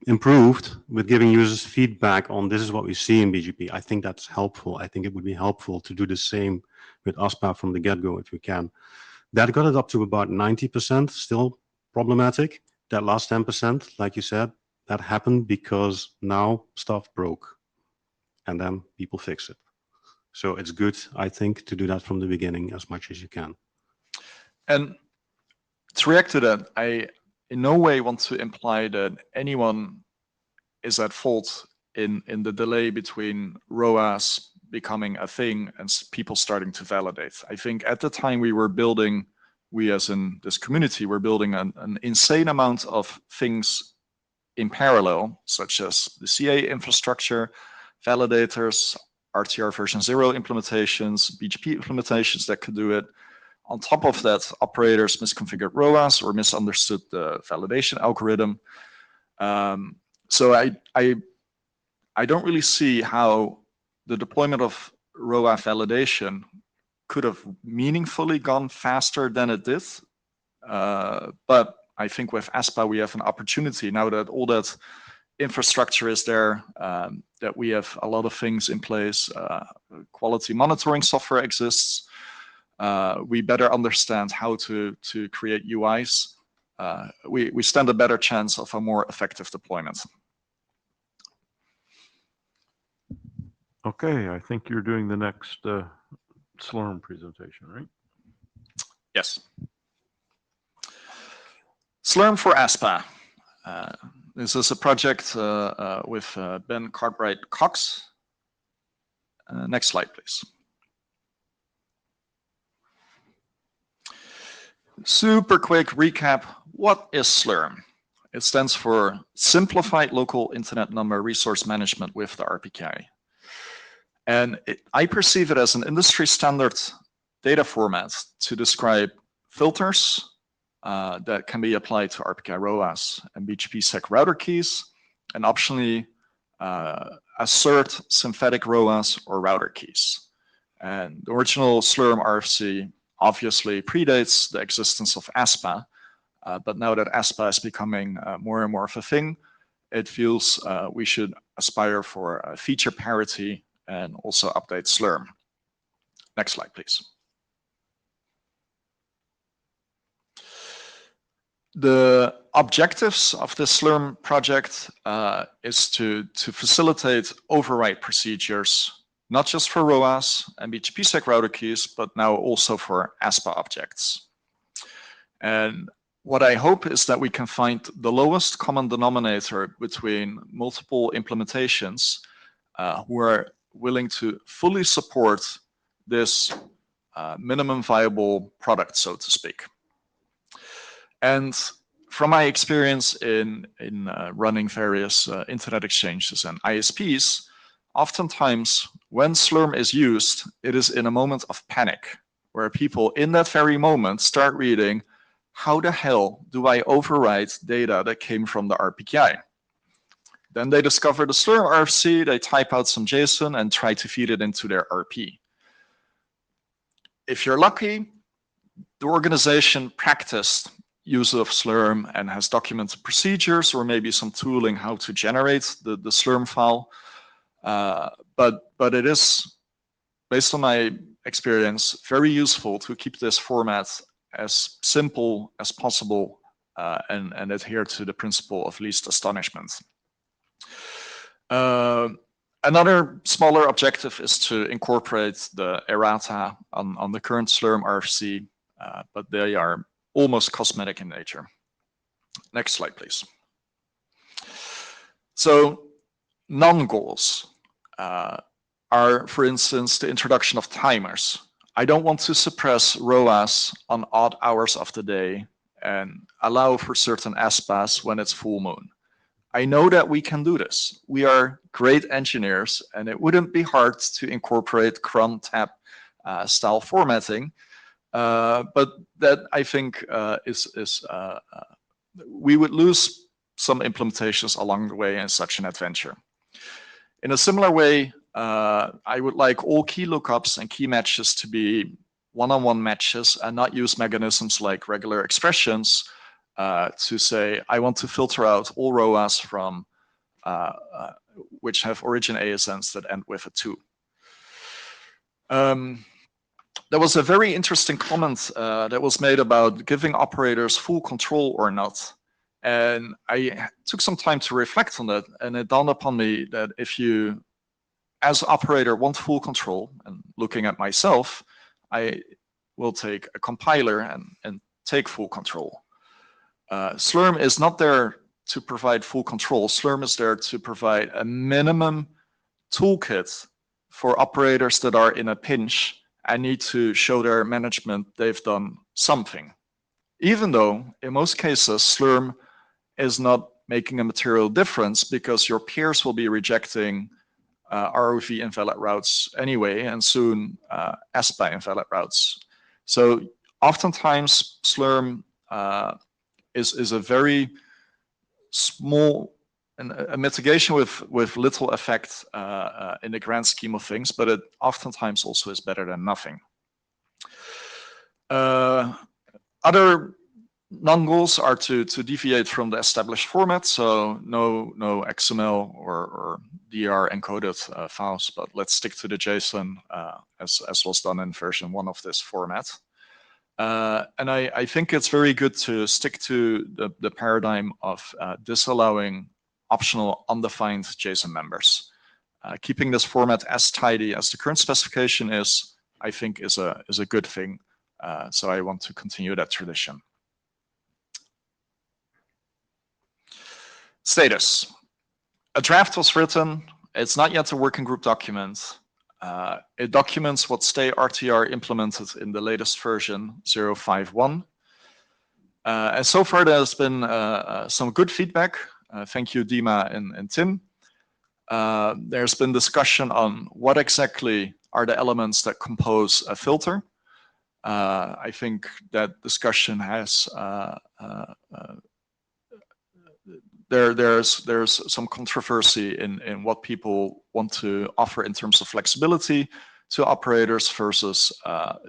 improved with giving users feedback on this is what we see in BGP. I think that's helpful. I think it would be helpful to do the same with ASPA from the get-go if we can. That got it up to about 90%, still problematic. That last 10%, like you said, that happened because now stuff broke and then people fix it. So it's good, I think, to do that from the beginning as much as you can. And to react to that, I in no way want to imply that anyone is at fault in the delay between ROAS becoming a thing and people starting to validate. I think at the time we were building, we as in this community, were building an insane amount of things in parallel, such as the CA infrastructure, validators, RTR version 0 implementations, BGP implementations that could do it. On top of that, operators misconfigured ROAS or misunderstood the validation algorithm. So I don't really see how the deployment of ROAS validation could have meaningfully gone faster than it did. But I think with ASPA, we have an opportunity now that all that infrastructure is there, that we have a lot of things in place, quality monitoring software exists. We better understand how to create UIs. We stand a better chance of a more effective deployment. Okay, I think you're doing the next Slurm presentation, right? Yes. Slurm for ASPA. This is a project with Ben Cartwright-Cox. Next slide, please. Super quick recap. What is Slurm? It stands for Simplified Local Internet Number Resource Management with the RPKI. And I perceive it as an industry standard data format to describe filters that can be applied to RPKI ROAS and BGP-SEC router keys, and optionally assert synthetic ROAS or router keys. And the original Slurm RFC obviously predates the existence of ASPA, but now that ASPA is becoming more and more of a thing, it feels we should aspire for feature parity and also update Slurm. Next slide, please. The objectives of this Slurm project is to facilitate override procedures, not just for ROAS and BGP-SEC router keys, but now also for ASPA objects. And what I hope is that we can find the lowest common denominator between multiple implementations who are willing to fully support this minimum viable product, so to speak. And from my experience in running various internet exchanges and ISPs, oftentimes when Slurm is used, it is in a moment of panic, where people in that very moment start reading, how the hell do I override data that came from the RPKI? Then they discover the Slurm RFC, they type out some JSON and try to feed it into their RP. If you're lucky, the organization practiced use of Slurm and has documented procedures or maybe some tooling how to generate the Slurm file. But it is, based on my experience, very useful to keep this format as simple as possible and adhere to the principle of least astonishment. Another smaller objective is to incorporate the errata on the current Slurm RFC, but they are almost cosmetic in nature. Next slide, please. So non-goals are, for instance, the introduction of timers. I don't want to suppress ROAS on odd hours of the day and allow for certain ASPAs when it's full moon. I know that we can do this. We are great engineers, and it wouldn't be hard to incorporate cron tab style formatting. But that, I think, we would lose some implementations along the way in such an adventure. In a similar way, I would like all key lookups and key matches to be one-on-one matches and not use mechanisms like regular expressions to say, I want to filter out all ROAS from which have origin ASNs that end with a 2. There was a very interesting comment that was made about giving operators full control or not. And I took some time to reflect on that, and it dawned upon me that if you, as operator, want full control, and looking at myself, I will take a compiler and take full control. Slurm is not there to provide full control. Slurm is there to provide a minimum toolkit for operators that are in a pinch and need to show their management they've done something. Even though, in most cases, Slurm is not making a material difference because your peers will be rejecting ROV invalid routes anyway, and soon ASPA invalid routes. So oftentimes Slurm is a very small and a mitigation with little effect in the grand scheme of things, but it oftentimes also is better than nothing. Other non-goals are to deviate from the established format, so no XML or DR encoded files, but let's stick to the JSON as was done in version 1 of this format. And I think it's very good to stick to the paradigm of disallowing optional undefined JSON members. Keeping this format as tidy as the current specification is, I think, is a good thing. So I want to continue that tradition. Status. A draft was written. It's not yet a working group document. It documents what stay RTR implemented in the latest version 051. And so far there's been some good feedback. Thank you, Dima and Tim. There's been discussion on what exactly are the elements that compose a filter. I think that discussion has there's some controversy in what people want to offer in terms of flexibility to operators versus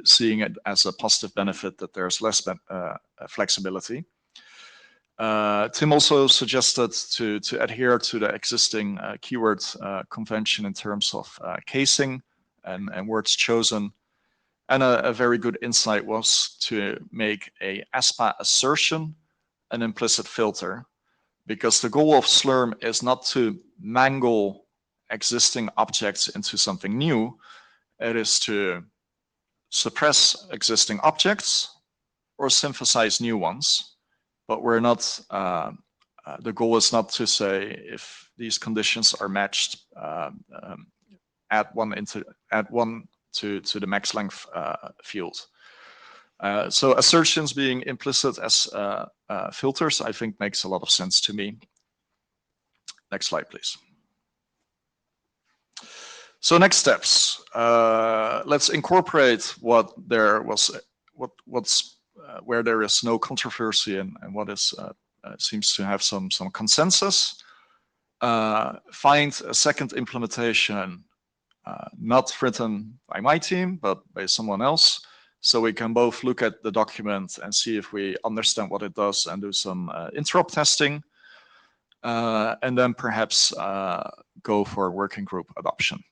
seeing it as a positive benefit that there's less flexibility. Tim also suggested to adhere to the existing keyword convention in terms of casing and words chosen. And a very good insight was to make a ASPA assertion an implicit filter, because the goal of Slurm is not to mangle existing objects into something new. It is to suppress existing objects or synthesize new ones. But we're not, the goal is not to say if these conditions are matched, add one to the max length field. So assertions being implicit as filters, I think makes a lot of sense to me. Next slide, please. So next steps. Let's incorporate what there was, where there is no controversy and what is seems to have some consensus. Find a second implementation, not written by my team, but by someone else. So we can both look at the document and see if we understand what it does and do some interop testing. And then perhaps go for working group adoption.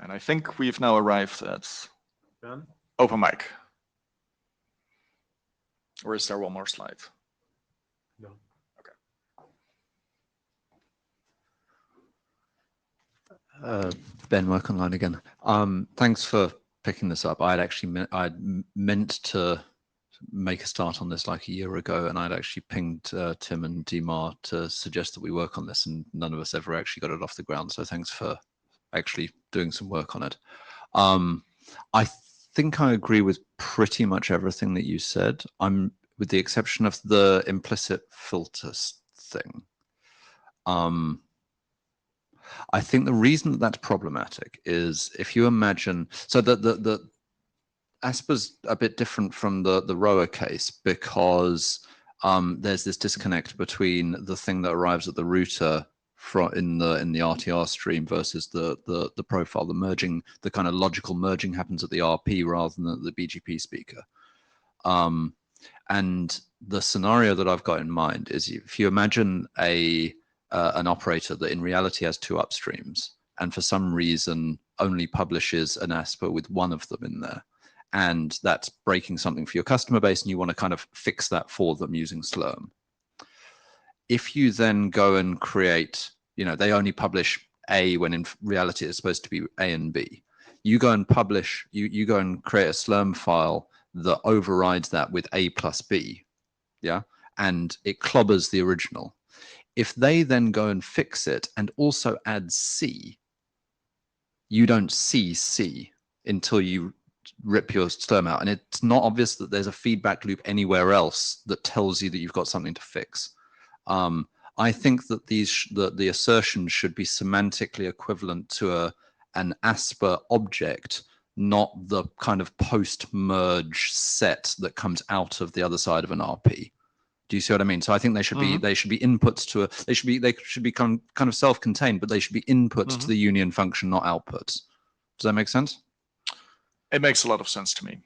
And I think we've now arrived at Ben? open mic. Or is there one more slide? No. Okay. Ben, work online again. Thanks for picking this up. I'd meant to make a start on this like a year ago, and I'd actually pinged Tim and Dimar to suggest that we work on this, and none of us ever actually got it off the ground. So thanks for actually doing some work on it. I think I agree with pretty much everything that you said. With the exception of the implicit filters thing. I think the reason that that's problematic is if you imagine, so the ASPA's a bit different from the ROA case because there's this disconnect between the thing that arrives at the router in the RTR stream versus the profile. The merging, the kind of logical merging happens at the RP rather than at the BGP speaker. And the scenario that I've got in mind is if you imagine an operator that in reality has two upstreams and for some reason only publishes an ASPA with one of them in there, and that's breaking something for your customer base, and you want to kind of fix that for them using Slurm. If you then go and create, they only publish A when in reality it's supposed to be A and B. You go and publish, you go and create a Slurm file that overrides that with A plus B, yeah, and it clobbers the original. If they then go and fix it and also add C, you don't see C until you rip your Slurm out, and it's not obvious that there's a feedback loop anywhere else that tells you that you've got something to fix. I think that the assertions should be semantically equivalent to an Asper object, not the kind of post-merge set that comes out of the other side of an RP. Do you see what I mean? So I think they should be inputs to they should be kind of self-contained, but they should be inputs to the union function, not outputs. Does that make sense? It makes a lot of sense to me.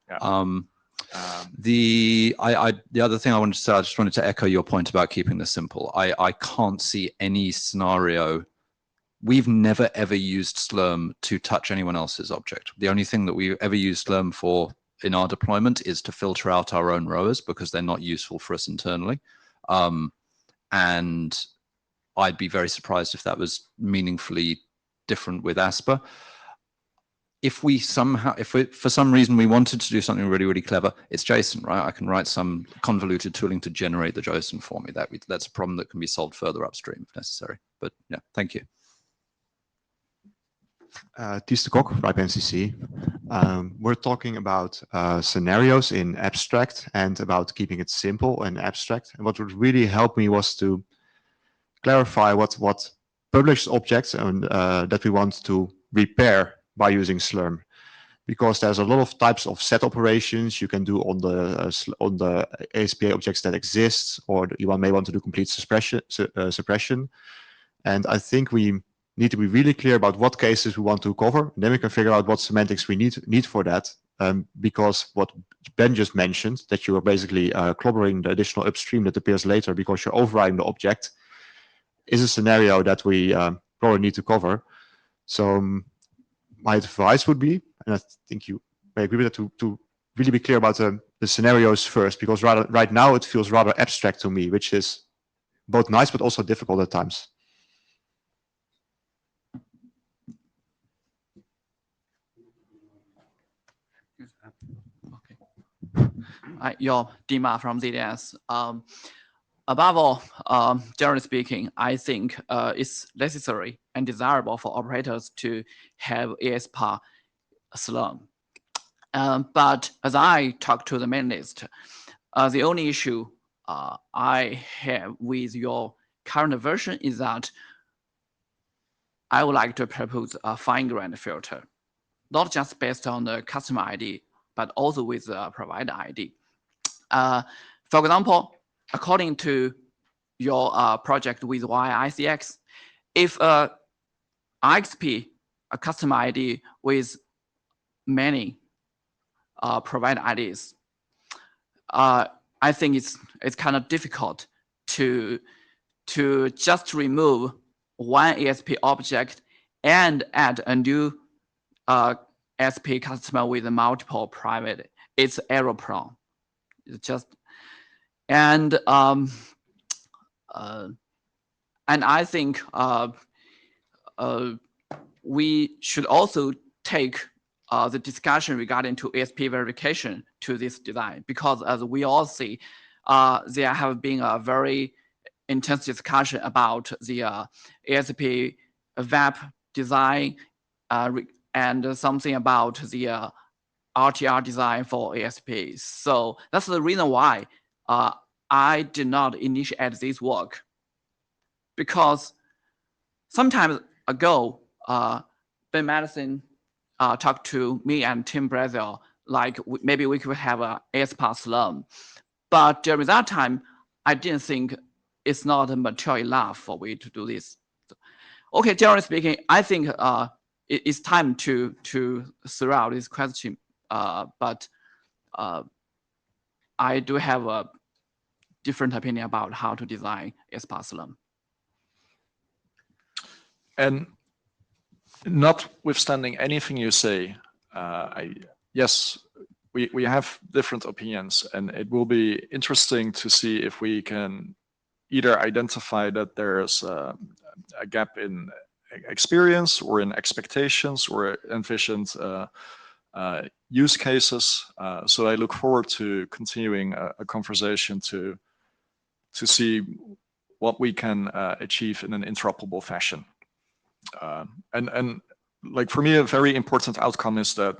Yeah. The other thing I wanted to say, I just wanted to echo your point about keeping this simple. I can't see any scenario. We've never ever used Slurm to touch anyone else's object. The only thing that we ever used Slurm for in our deployment is to filter out our own rowers because they're not useful for us internally. And I'd be very surprised if that was meaningfully different with Asper. If for some reason we wanted to do something really, really clever, it's JSON, right? I can write some convoluted tooling to generate the JSON for me. That's a problem that can be solved further upstream if necessary. But yeah, thank you. Ties de Kok, RIPE NCC. We're talking about scenarios in abstract and about keeping it simple and abstract. And what would really help me was to clarify what published objects and that we want to repair by using Slurm, because there's a lot of types of set operations you can do on the ASPA objects that exist, or you may want to do complete suppression. And I think we need to be really clear about what cases we want to cover. And then we can figure out what semantics we need for that. Because what Ben just mentioned, that you are basically clobbering the additional upstream that appears later because you're overriding the object, is a scenario that we probably need to cover. So my advice would be, and I think you may agree with that, to really be clear about the scenarios first, because right now it feels rather abstract to me, which is both nice but also difficult at times. Dima from ZDS. Above all, generally speaking, I think it's necessary and desirable for operators to have ASPA Slurm. But as I talk to the main list, the only issue I have with your current version is that I would like to propose a fine-grained filter, not just based on the customer ID, but also with the provider ID. For example, according to your project with YICX, if IXP, a customer ID with many provider IDs, I think it's kind of difficult to just remove one ASP object and add a new ASP customer with multiple private. It's error prone. It's just and I think we should also take the discussion regarding to ASP verification to this design, because as we all see, there have been a very intense discussion about the ASP VAP design and something about the RTR design for ASP. So that's the reason why I did not initiate this work, because some time ago, Ben Madison talked to me and Tim Brazil, like maybe we could have a ASP Slurm. But during that time, I didn't think it's not mature enough for me to do this. Okay, generally speaking, I think it's time to throw out this question, but I do have a different opinion about how to design ASP Slurm. And notwithstanding anything you say, yes, we have different opinions, and it will be interesting to see if we can either identify that there's a gap in experience or in expectations or envisioned use cases. So I look forward to continuing a conversation to see what we can achieve in an interoperable fashion. And like for me, a very important outcome is that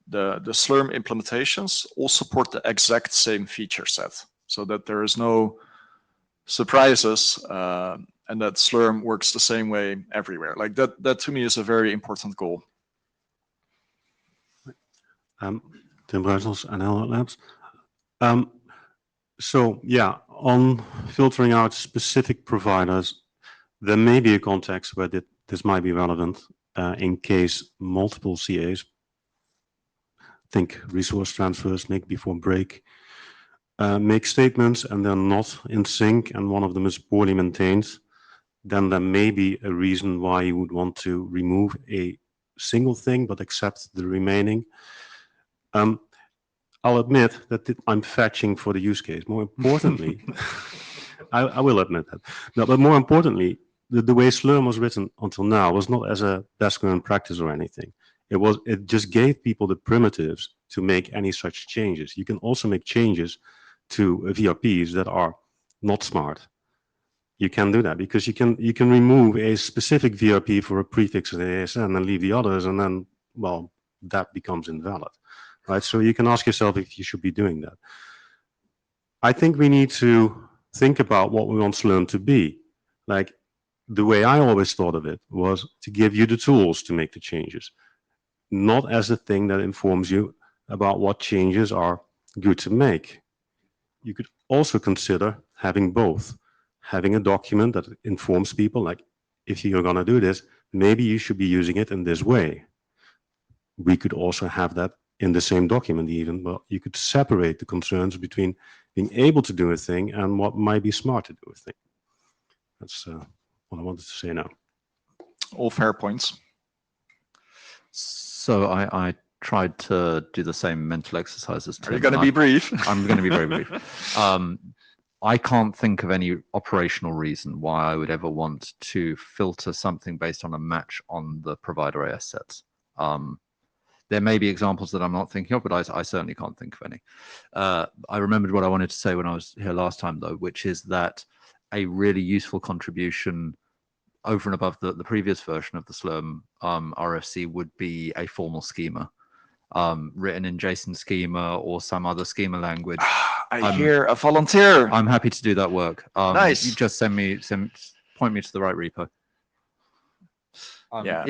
the Slurm implementations all support the exact same feature set, so that there is no surprises, and that Slurm works the same way everywhere. Like that to me is a very important goal. Tim Bruisels, NL Labs. So yeah, on filtering out specific providers, there may be a context where this might be relevant in case multiple CAs, think resource transfers, make before break, make statements and they're not in sync and one of them is poorly maintained, then there may be a reason why you would want to remove a single thing but accept the remaining. I'll admit that I'm fetching for the use case. More importantly, I will admit that. No, but more importantly, the way Slurm was written until now was not as a best current practice or anything. It just gave people the primitives to make any such changes. You can also make changes to VRPs that are not smart. You can do that because you can remove a specific VRP for a prefix in ASN and leave the others, and then, well, that becomes invalid, right? So you can ask yourself if you should be doing that. I think we need to think about what we want Slurm to be. Like, the way I always thought of it was to give you the tools to make the changes, not as a thing that informs you about what changes are good to make. You could also consider having both, having a document that informs people, like, if you're going to do this, maybe you should be using it in this way. We could also have that in the same document even, but you could separate the concerns between being able to do a thing and what might be smart to do a thing. That's what I wanted to say now. All fair points. So I tried to do the same mental exercise as Tim. Are you going to be brief? I'm going to be very brief. I can't think of any operational reason why I would ever want to filter something based on a match on the provider AS sets. There may be examples that I'm not thinking of, but I certainly can't think of any. I remembered what I wanted to say when I was here last time, though, which is that a really useful contribution over and above the previous version of the Slurm RFC would be a formal schema, written in JSON schema or some other schema language. I hear a volunteer. I'm happy to do that work. Nice. You just point me to the right repo. Yeah.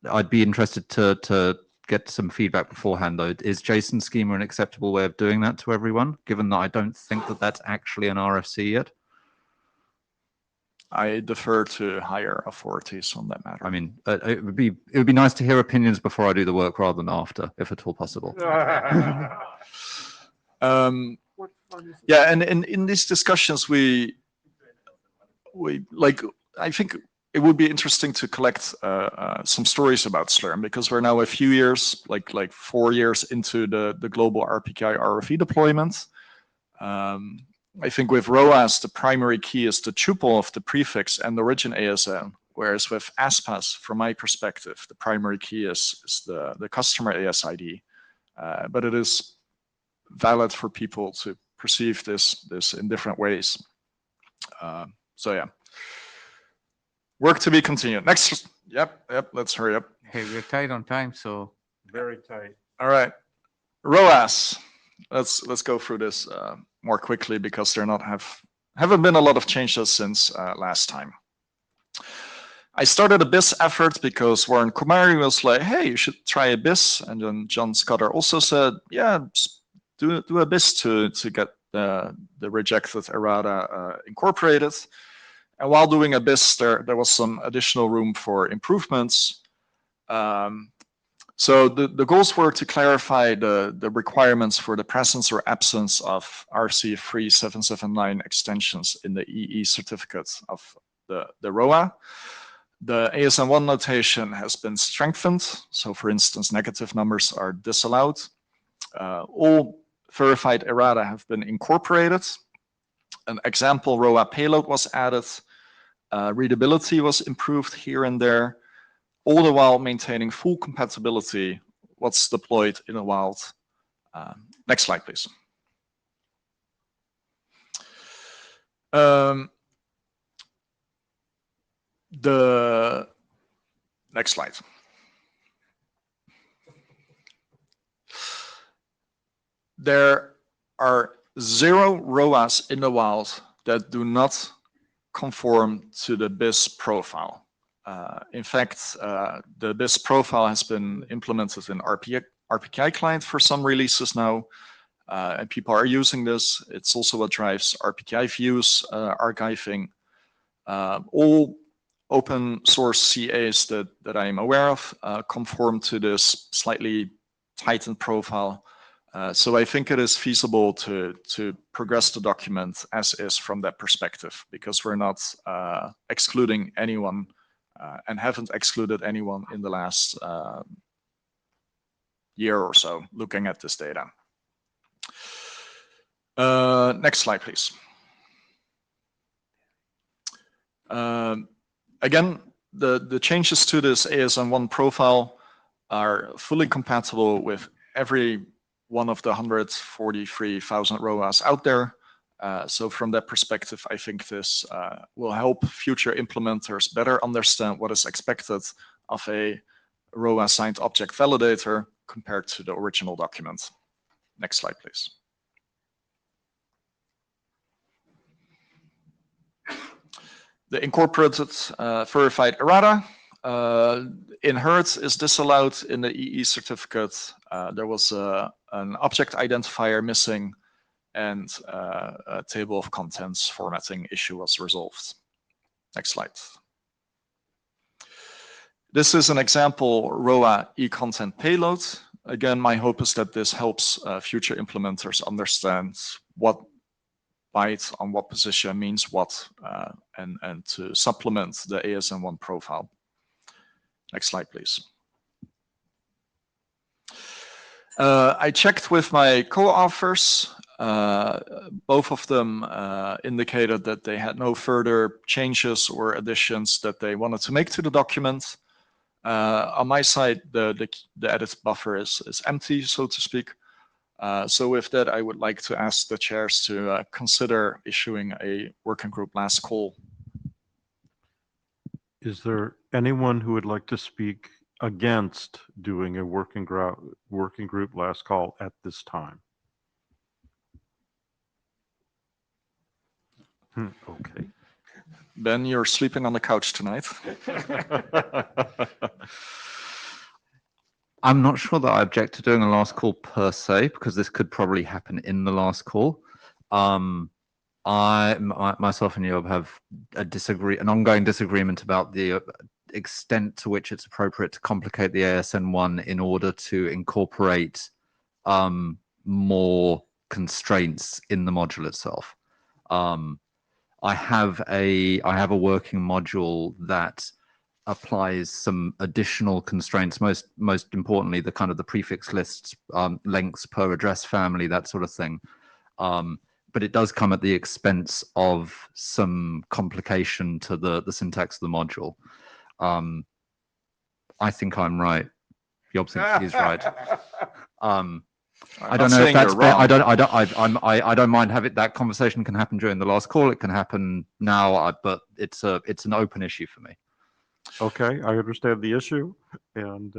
I'd be interested to get some feedback beforehand, though. Is JSON schema an acceptable way of doing that to everyone, given that I don't think that that's actually an RFC yet? I defer to higher authorities on that matter. I mean, it would be nice to hear opinions before I do the work rather than after, if at all possible. Yeah, and in these discussions, we like, I think it would be interesting to collect some stories about Slurm, because we're now a few years, like 4 years into the global RPKI RFE deployment. I think with ROAS, the primary key is the tuple of the prefix and the origin ASN, whereas with ASPAS, from my perspective, the primary key is the customer ASID. But it is valid for people to perceive this in different ways. So yeah, work to be continued. Next, yep, let's hurry up. Hey, we're tight on time, so. Very tight. All right, ROAS. Let's go through this more quickly, because there haven't been a lot of changes since last time. I started a BIS effort because Warren Kumari was like, hey, you should try a BIS. And then John Scudder also said, yeah, just do a BIS to get the rejected errata incorporated. And while doing a BIS, there was some additional room for improvements. So the goals were to clarify the requirements for the presence or absence of RC3779 extensions in the EE certificate of the ROA. The ASN1 notation has been strengthened. So for instance, negative numbers are disallowed. All verified errata have been incorporated. An example ROA payload was added. Readability was improved here and there, all the while maintaining full compatibility what's deployed in the wild. Next slide, please. The next slide. There are 0 ROAs in the wild that do not conform to the BIS profile. In fact, the BIS profile has been implemented in RPKI client for some releases now, and people are using this. It's also what drives RPKI views, archiving. All open source CAs that I am aware of conform to this slightly tightened profile. So I think it is feasible to progress the document as is from that perspective, because we're not excluding anyone and haven't excluded anyone in the last year or so looking at this data. Next slide, please. Again, the changes to this ASN1 profile are fully compatible with every one of the 143,000 ROAs out there. So from that perspective, I think this will help future implementers better understand what is expected of a ROA signed object validator compared to the original document. Next slide, please. The incorporated verified errata. Inherit is disallowed in the EE certificate. There was an object identifier missing, and a table of contents formatting issue was resolved. Next slide. This is an example ROA e-content payload. Again, my hope is that this helps future implementers understand what byte on what position means what, and to supplement the ASN1 profile. Next slide, please. I checked with my co-authors. Both of them indicated that they had no further changes or additions that they wanted to make to the document. On my side, the edit buffer is empty, so to speak. So with that, I would like to ask the chairs to consider issuing a working group last call. Is there anyone who would like to speak against doing a working group last call at this time? Okay. Ben, you're sleeping on the couch tonight. I'm not sure that I object to doing a last call per se, because this could probably happen in the last call. Myself and Job have an ongoing disagreement about the extent to which it's appropriate to complicate the ASN1 in order to incorporate more constraints in the module itself. I have a working module that applies some additional constraints, most importantly the kind of the prefix lists, lengths per address family, that sort of thing. But it does come at the expense of some complication to the syntax of the module. I think I'm right. Job thinks he's right. I don't know if that's I don't mind having that conversation. Can happen during the last call. It can happen now, but it's an open issue for me. Okay, I understand the issue, and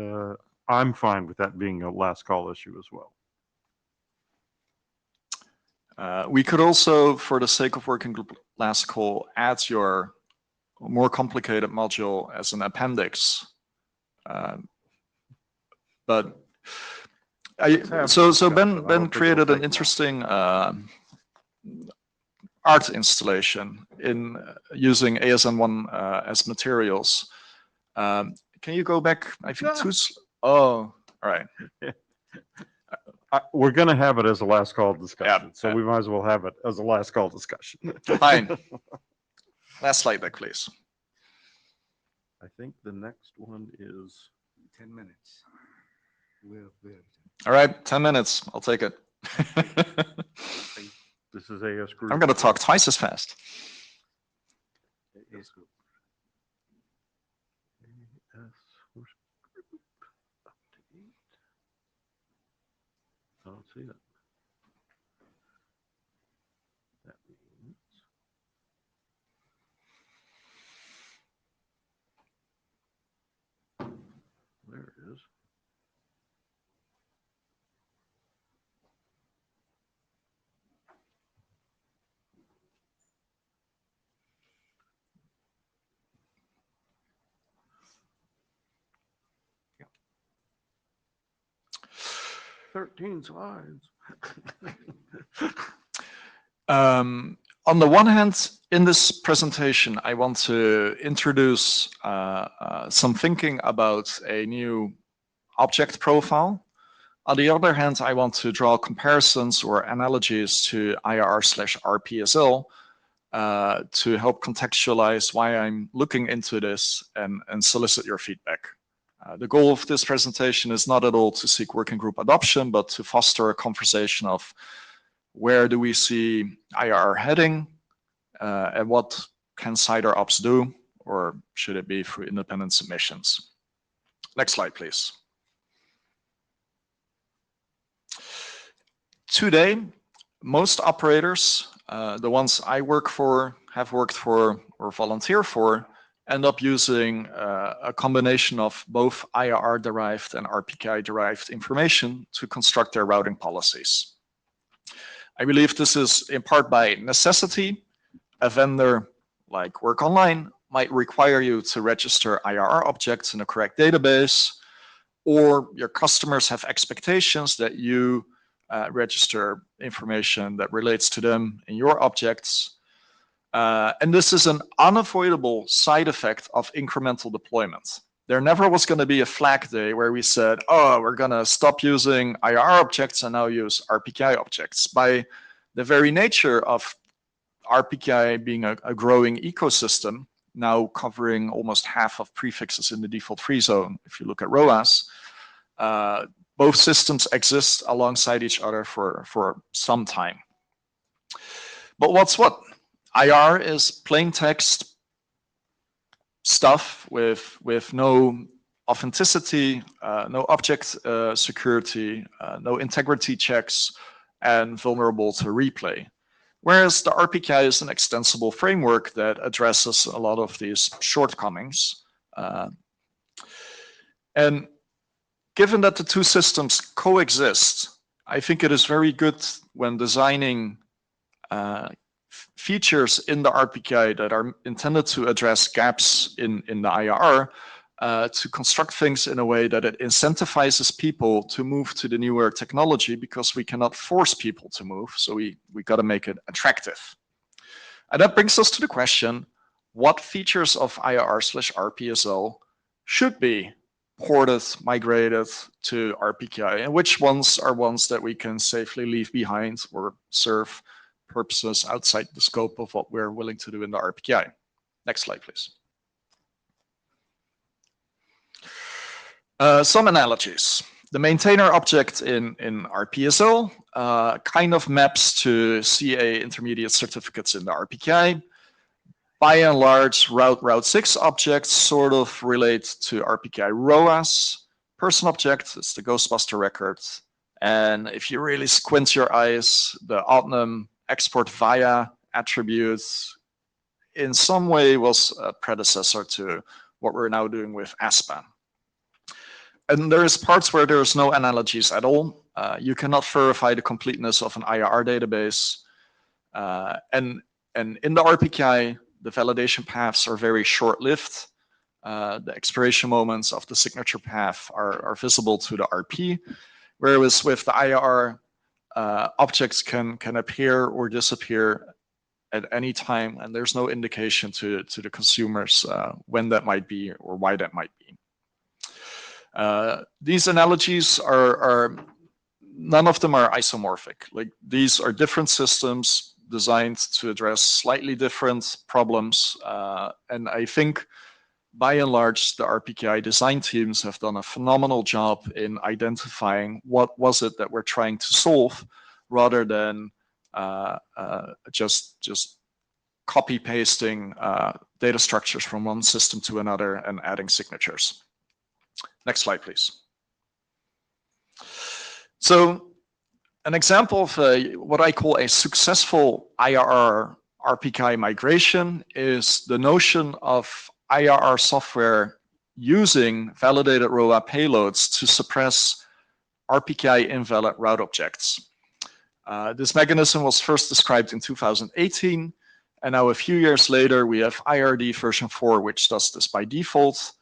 I'm fine with that being a last call issue as well. We could also, for the sake of working group last call, add your more complicated module as an appendix. But so Ben created an interesting art installation in using ASN1 as materials. Can you go back? I think all right. We're going to have it as a last call discussion, so we might as well have it as a last call discussion. Fine. Last slide back, please. I think the next one is 10 minutes. We're All right, 10 minutes. I'll take it. This is AS Group. I'm going to talk twice as fast. AS Group. I don't see it. That means there it is. Yeah. 13 slides. On the one hand, in this presentation, I want to introduce some thinking about a new object profile. On the other hand, I want to draw comparisons or analogies to IRR/RPSL to help contextualize why I'm looking into this and solicit your feedback. The goal of this presentation is not at all to seek working group adoption, but to foster a conversation of where do we see IRR heading, and what can SIDROPS do, or should it be through independent submissions? Next slide, please. Today, most operators, the ones I work for, have worked for, or volunteer for, end up using a combination of both IRR-derived and RPKI-derived information to construct their routing policies. I believe this is in part by necessity. A vendor like Work Online might require you to register IRR objects in a correct database, or your customers have expectations that you register information that relates to them in your objects. And this is an unavoidable side effect of incremental deployment. There never was going to be a flag day where we said, oh, we're going to stop using IRR objects and now use RPKI objects. By the very nature of RPKI being a growing ecosystem, now covering almost half of prefixes in the default free zone, if you look at ROAS, both systems exist alongside each other for some time. But what's what? IR is plain text stuff with no authenticity, no object security, no integrity checks, and vulnerable to replay. Whereas the RPKI is an extensible framework that addresses a lot of these shortcomings. And given that the two systems coexist, I think it is very good when designing features in the RPKI that are intended to address gaps in the IRR to construct things in a way that it incentivizes people to move to the newer technology, because we cannot force people to move. So we got to make it attractive. And that brings us to the question, what features of IRR/RPSL should be ported, migrated to RPKI, and which ones are ones that we can safely leave behind or serve purposes outside the scope of what we're willing to do in the RPKI. Next slide, please. Some analogies. The maintainer object in RPSL kind of maps to CA intermediate certificates in the RPKI. By and large, Route 6 objects sort of relate to RPKI ROAS. Person object is the Ghostbuster record. And if you really squint your eyes, the Altnum export via attributes in some way was a predecessor to what we're now doing with ASPAN. And there is parts where there's no analogies at all. You cannot verify the completeness of an IRR database. And in the RPKI, the validation paths are very short-lived. The expiration moments of the signature path are visible to the RP, whereas with the IRR, objects can appear or disappear at any time, and there's no indication to the consumers when that might be or why that might be. These analogies are none of them are isomorphic. Like, these are different systems designed to address slightly different problems, and I think by and large, the RPKI design teams have done a phenomenal job in identifying what was it that we're trying to solve, rather than just copy pasting data structures from one system to another and adding signatures. Next slide, please. So an example of what I call a successful IRR RPKI migration is the notion of IRR software using validated ROA payloads to suppress RPKI invalid route objects. This mechanism was first described in 2018, and now a few years later, we have IRD version 4, which does this by default,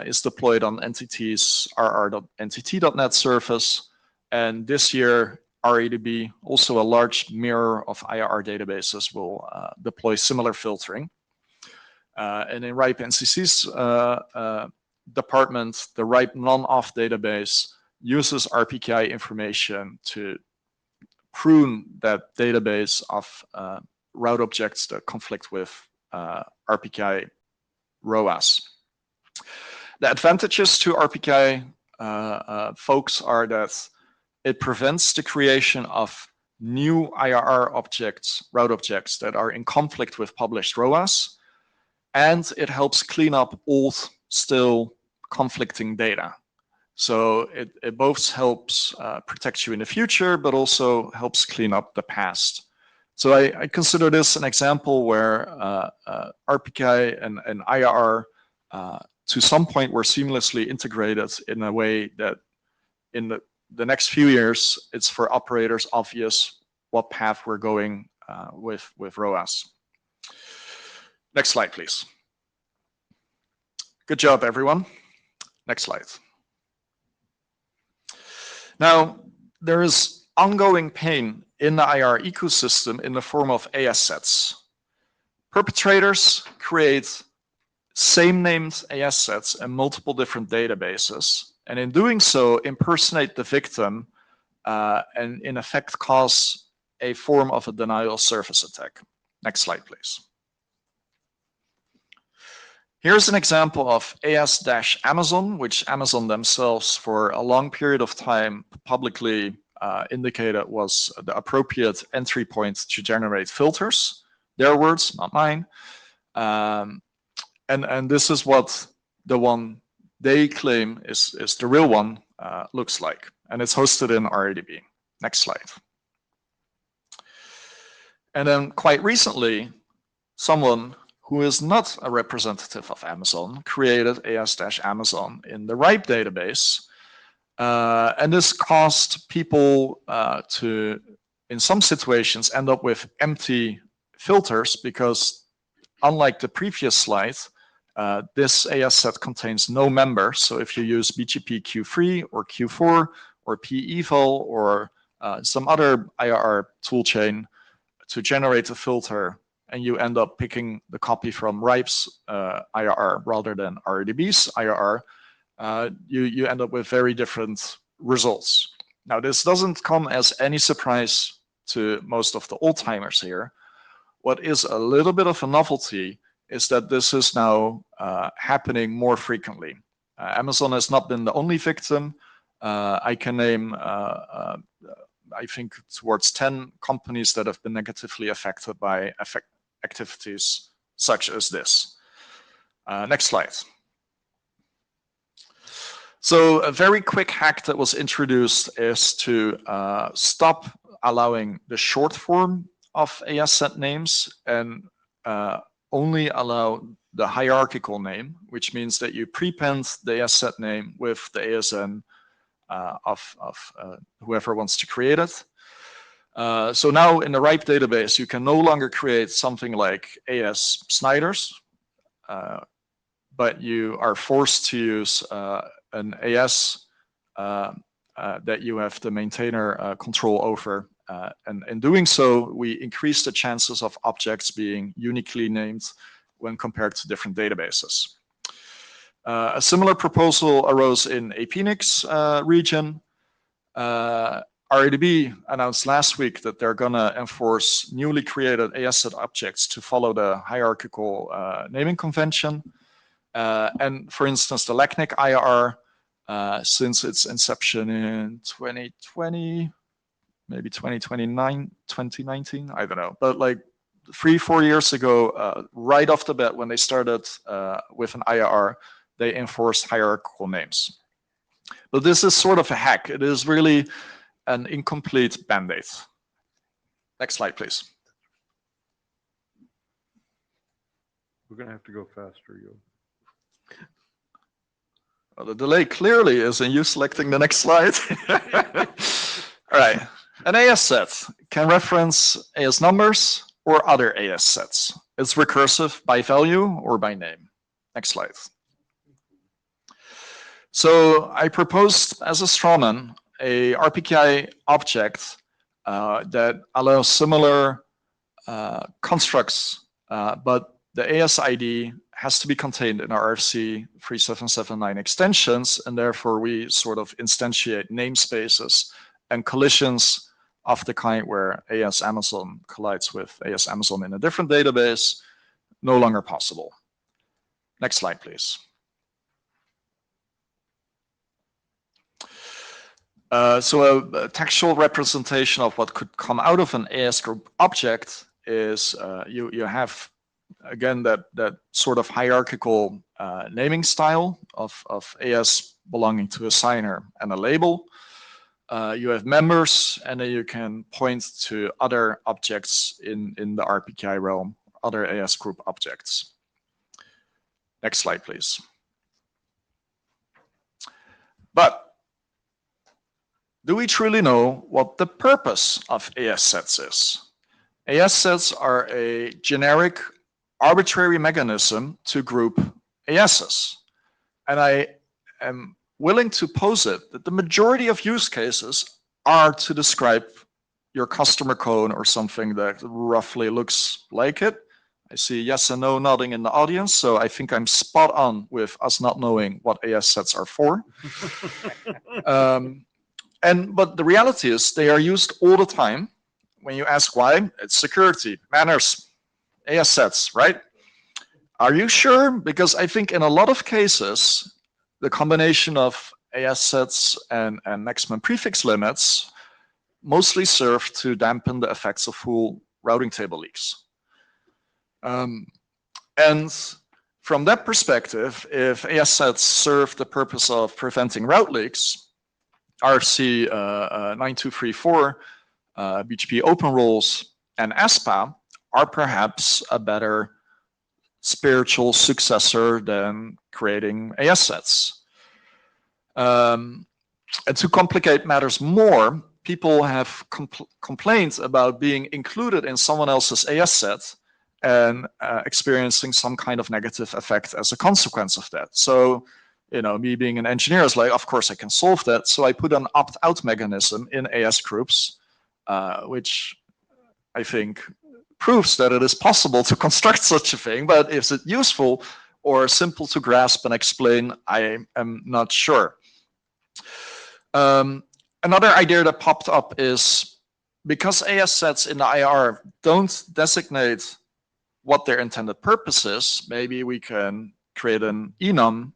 is deployed on NTT's rr.ntt.net service. And this year, RADB, also a large mirror of IRR databases, will deploy similar filtering. And in RIPE NCC's department, the RIPE non-auth database uses RPKI information to prune that database of route objects that conflict with RPKI ROAS. The advantages to RPKI folks are that it prevents the creation of new IRR objects, route objects that are in conflict with published ROAS, and it helps clean up old, still conflicting data. So it both helps protect you in the future, but also helps clean up the past. So I consider this an example where RPKI and IRR to some point were seamlessly integrated in a way that in the next few years, it's for operators obvious what path we're going with ROAS. Next slide, please. Good job, everyone. Next slide. Now, there is ongoing pain in the IR ecosystem in the form of AS sets. Perpetrators create same-named AS sets in multiple different databases, and in doing so, impersonate the victim and in effect cause a form of a denial of service attack. Next slide, please. Here's an example of AS-Amazon, which Amazon themselves for a long period of time publicly indicated was the appropriate entry point to generate filters. Their words, not mine. And this is what the one they claim is the real one looks like. And it's hosted in RADB. Next slide. And then quite recently, someone who is not a representative of Amazon created AS-Amazon in the RIPE database. And this caused people to, in some situations, end up with empty filters because unlike the previous slide, this AS set contains no members. So if you use BGP Q3 or Q4 or PEVAL or some other IRR toolchain to generate a filter, and you end up picking the copy from RIPE's IRR rather than RADB's IRR, you end up with very different results. Now, this doesn't come as any surprise to most of the old-timers here. What is a little bit of a novelty is that this is now happening more frequently. Amazon has not been the only victim. I can name, I think, towards 10 companies that have been negatively affected by activities such as this. Next slide. So a very quick hack that was introduced is to stop allowing the short form of AS set names and only allow the hierarchical name, which means that you prepend the AS set name with the ASN of whoever wants to create it. So now in the RIPE database, you can no longer create something like AS Snyders, but you are forced to use an AS that you have the maintainer control over. And in doing so, we increase the chances of objects being uniquely named when compared to different databases. A similar proposal arose in APNIC's region. RADB announced last week that they're going to enforce newly created AS set objects to follow the hierarchical naming convention. And for instance, the LACNIC IRR, since its inception in 2020, maybe 2019, I don't know. But like 3-4 years ago, right off the bat, when they started with an IRR, they enforced hierarchical names. But this is sort of a hack. It is really an incomplete band-aid. Next slide, please. We're going to have to go faster, Yo. Well, the delay clearly is in you selecting the next slide. All right. An AS set can reference AS numbers or other AS sets. It's recursive by value or by name. Next slide. So I proposed as a strawman a RPKI object that allows similar constructs, but the AS ID has to be contained in our RFC 3779 extensions, and therefore we sort of instantiate namespaces and collisions of the kind where AS Amazon collides with AS Amazon in a different database, no longer possible. Next slide, please. So a textual representation of what could come out of an AS group object is you have, again, that sort of hierarchical naming style of AS belonging to a signer and a label. You have members, and then you can point to other objects in the RPKI realm, other AS group objects. Next slide, please. But do we truly know what the purpose of AS sets is? AS sets are a generic, arbitrary mechanism to group ASs. And I am willing to posit that the majority of use cases are to describe your customer cone or something that roughly looks like it. I see yes and no nodding in the audience, so I think I'm spot on with us not knowing what AS sets are for. But the reality is they are used all the time. When you ask why, it's security, manners, AS sets, right? Are you sure? Because I think in a lot of cases, the combination of AS sets and maximum prefix limits mostly serve to dampen the effects of full routing table leaks. And from that perspective, if AS sets serve the purpose of preventing route leaks, RFC 9234, BGP open roles, and ASPA are perhaps a better spiritual successor than creating AS sets. And to complicate matters more, people have complaints about being included in someone else's AS set and experiencing some kind of negative effect as a consequence of that. So, you know, me being an engineer is like, of course I can solve that. So I put an opt-out mechanism in AS groups, which I think proves that it is possible to construct such a thing, but is it useful or simple to grasp and explain? I am not sure. Another idea that popped up is because AS sets in the IR don't designate what their intended purpose is, maybe we can create an enum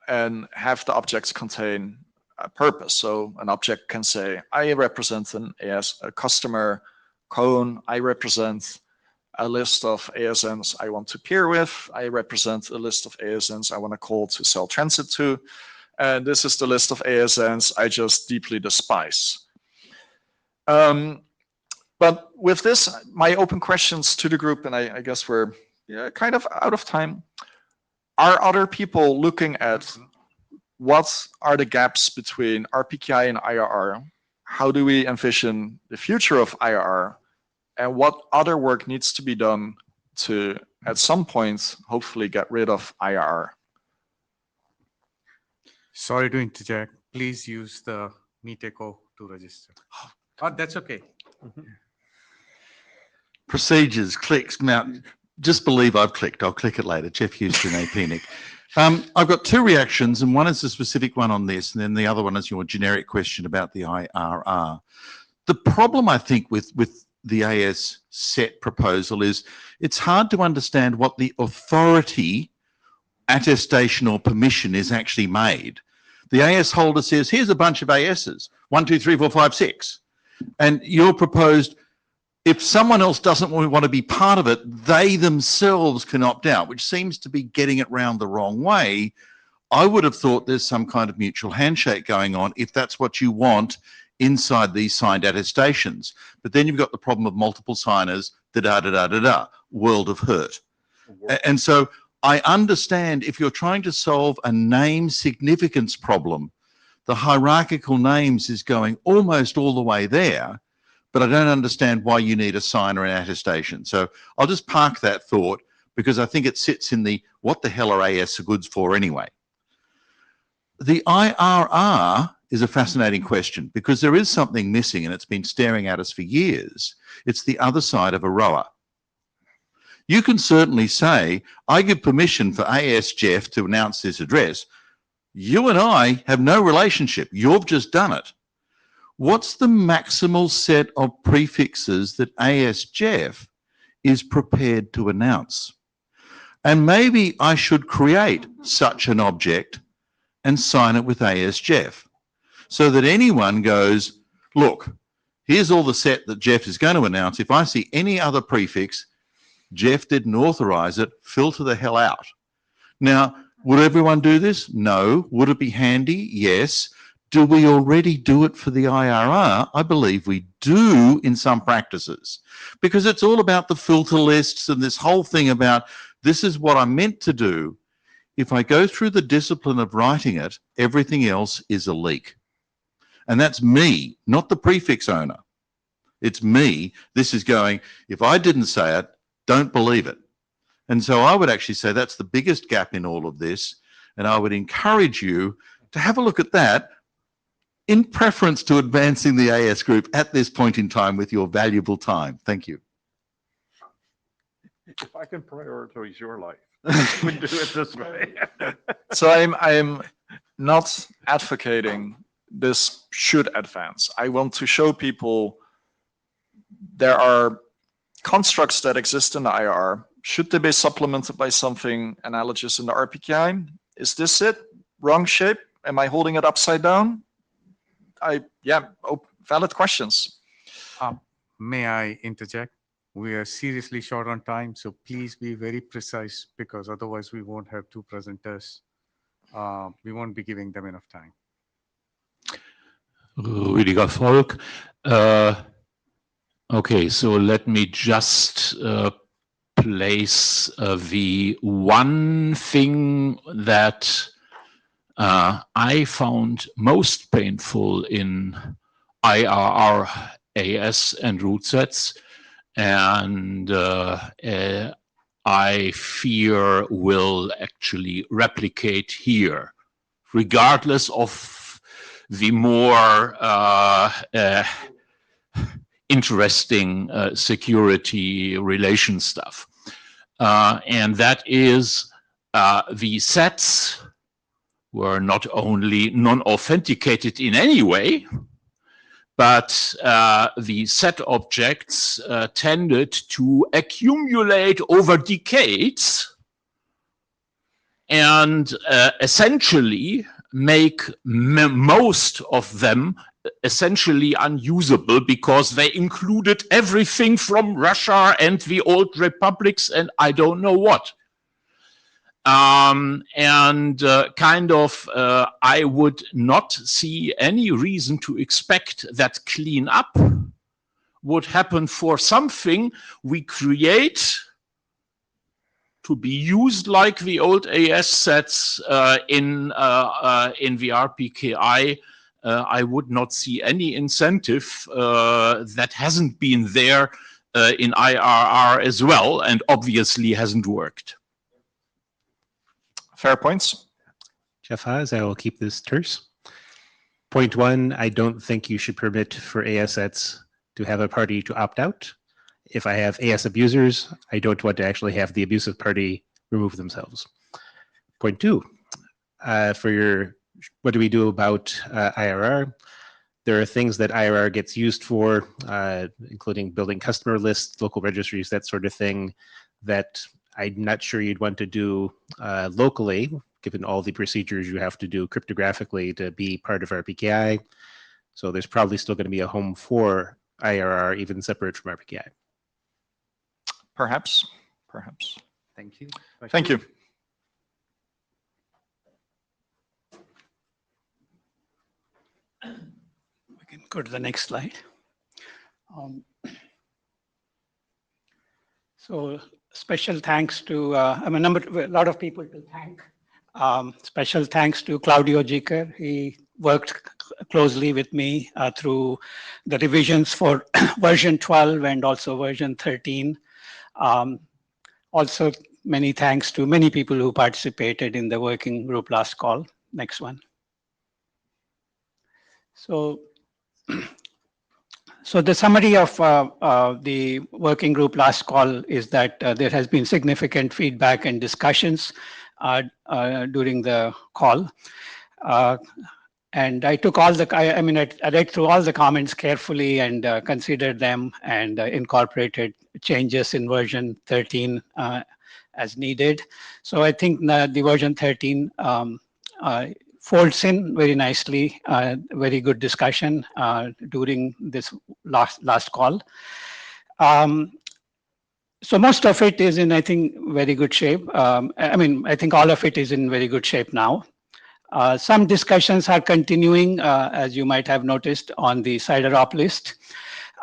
and have the objects contain a purpose. So an object can say, I represent a customer cone, I represent a list of ASNs I want to peer with, I represent a list of ASNs I want to call to sell transit to, and this is the list of ASNs I just deeply despise. But with this, my open questions to the group, and I guess we're kind of out of time. Are other people looking at what are the gaps between RPKI and IRR? How do we envision the future of IRR? And what other work needs to be done to, at some point, hopefully get rid of IRR? Sorry to interject. Please use the Meet Echo to register. Oh, that's okay. Procedures, clicks. Now, just believe I've clicked. I'll click it later. Jeff Houston, APNIC. I've got two reactions, and one is a specific one on this, and then the other one is your generic question about the IRR. The problem, I think, with the AS set proposal is it's hard to understand what the authority attestation or permission is actually made. The AS holder says, here's a bunch of ASs, 1, 2, 3, 4, 5, 6. And you're proposed, if someone else doesn't want to be part of it, they themselves can opt out, which seems to be getting it round the wrong way. I would have thought there's some kind of mutual handshake going on if that's what you want inside these signed attestations. But then you've got the problem of multiple signers, world of hurt. And so I understand if you're trying to solve a name significance problem, the hierarchical names is going almost all the way there, but I don't understand why you need a signer and attestation. So I'll just park that thought because I think it sits in the what the hell are AS goods for anyway. The IRR is a fascinating question because there is something missing and it's been staring at us for years. It's the other side of a rower. You can certainly say, I give permission for AS Jeff to announce this address. You and I have no relationship. You've just done it. What's the maximal set of prefixes that AS Jeff is prepared to announce? And maybe I should create such an object and sign it with AS Jeff so that anyone goes, look, here's all the set that Jeff is going to announce. If I see any other prefix, Jeff didn't authorize it, filter the hell out. Now, would everyone do this? No. Would it be handy? Yes. Do we already do it for the IRR? I believe we do in some practices because it's all about the filter lists and this whole thing about this is what I'm meant to do. If I go through the discipline of writing it, everything else is a leak. And that's me, not the prefix owner. It's me. This is going, if I didn't say it, don't believe it. And so I would actually say that's the biggest gap in all of this. And I would encourage you to have a look at that in preference to advancing the AS group at this point in time with your valuable time. Thank you. If I can prioritize your life, we do it this way. So I'm not advocating this should advance. I want to show people there are constructs that exist in the IR. Should they be supplemented by something analogous in the RPKI? Is this it? Wrong shape? Am I holding it upside down? Valid questions. May I interject? We are seriously short on time, so please be very precise because otherwise we won't have two presenters. We won't be giving them enough time. Rüdiger Volk. Okay, so let me just place the one thing that I found most painful in IRR, AS, and root sets, and I fear will actually replicate here, regardless of the more interesting security relation stuff. And that is the sets were not only non-authenticated in any way, but the set objects tended to accumulate over decades and essentially make most of them essentially unusable because they included everything from Russia and the old republics and I don't know what. I would not see any reason to expect that cleanup would happen for something we create to be used like the old AS sets in the RPKI. I would not see any incentive that hasn't been there in IRR as well, and obviously hasn't worked. Fair points. Jeff Haas, I will keep this terse. Point one, I don't think you should permit for AS sets to have a party to opt out. If I have AS abusers, I don't want to actually have the abusive party remove themselves. Point two, for your what do we do about IRR? There are things that IRR gets used for, including building customer lists, local registries, that sort of thing, that I'm not sure you'd want to do locally, given all the procedures you have to do cryptographically to be part of RPKI. So there's probably still going to be a home for IRR, even separate from RPKI. Perhaps, perhaps. Thank you. Thank you. We can go to the next slide. So special thanks to, a lot of people to thank. Special thanks to Claudio Jiker. He worked closely with me through the revisions for version 12 and also version 13. Also, many thanks to many people who participated in the working group last call. Next one. So, so the summary of the working group last call is that there has been significant feedback and discussions during the call. And I took all the, I read through all the comments carefully and considered them and incorporated changes in version 13 as needed. So I think the version 13 folds in very nicely, very good discussion during this last call. So most of it is in, I think, very good shape. I think all of it is in very good shape now. Some discussions are continuing, as you might have noticed, on the CIDROP list.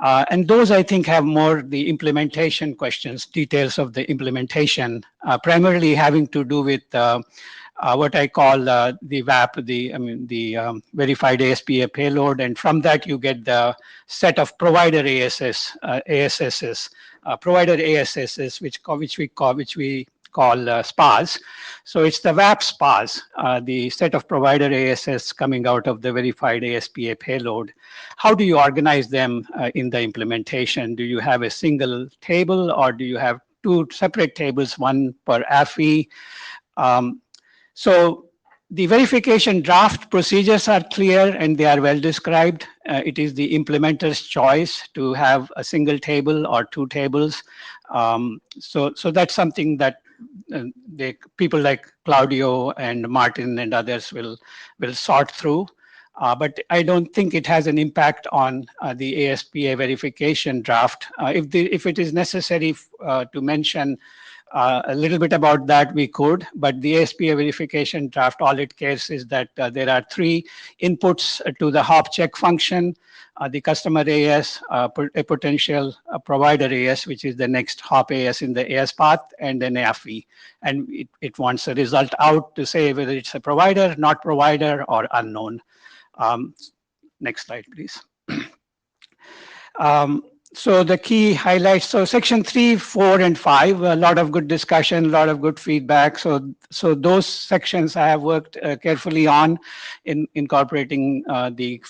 And those, I think, have more the implementation questions, details of the implementation, primarily having to do with what I call the VAP, the verified ASPA payload. And from that, you get the set of provider ASSs, provider ASSs, which we call SPAs. So it's the VAP SPAs, the set of provider ASS coming out of the verified ASPA payload. How do you organize them in the implementation? Do you have a single table or do you have two separate tables, one per AFI? So the verification draft procedures are clear and they are well described. It is the implementer's choice to have a single table or two tables. So that's something that people like Claudio and Martin and others will sort through. But I don't think it has an impact on the ASPA verification draft. If it is necessary to mention a little bit about that, we could, but the ASPA verification draft, all it cares is that there are three inputs to the hop check function, the customer AS, a potential provider AS, which is the next hop AS in the AS path, and an AFI. And it wants a result out to say whether it's a provider, not provider, or unknown. Next slide, please. So the key highlights, so section 3, 4, and 5, a lot of good discussion, a lot of good feedback. So those sections I have worked carefully on in incorporating the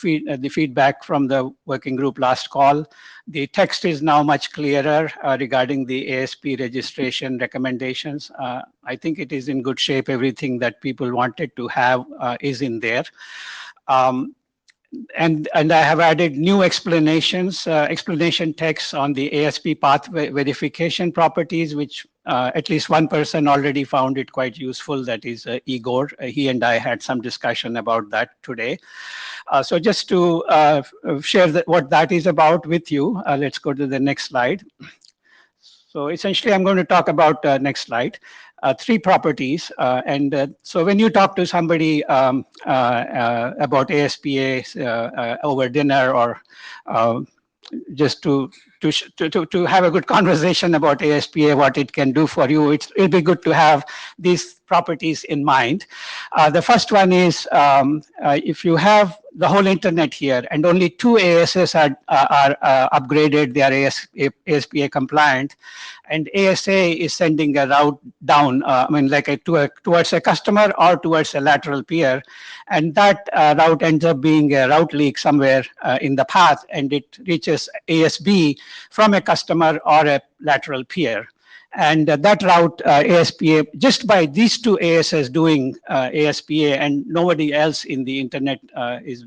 feedback from the working group last call. The text is now much clearer regarding the ASP registration recommendations. I think it is in good shape. Everything that people wanted to have is in there. And I have added new explanations, explanation text on the ASP path verification properties, which at least one person already found it quite useful. That is Igor. He and I had some discussion about that today. So just to share what that is about with you, let's go to the next slide. So essentially, I'm going to talk about next slide. Three properties. So when you talk to somebody about ASPA over dinner or just to have a good conversation about ASPA, what it can do for you, it'll be good to have these properties in mind. The first one is if you have the whole internet here and only two ASs are upgraded, they are ASPA compliant, and ASA is sending a route down, towards a customer or towards a lateral peer, and that route ends up being a route leak somewhere in the path, and it reaches ASB from a customer or a lateral peer. And that route, ASPA, just by these two ASs doing ASPA, and nobody else in the internet is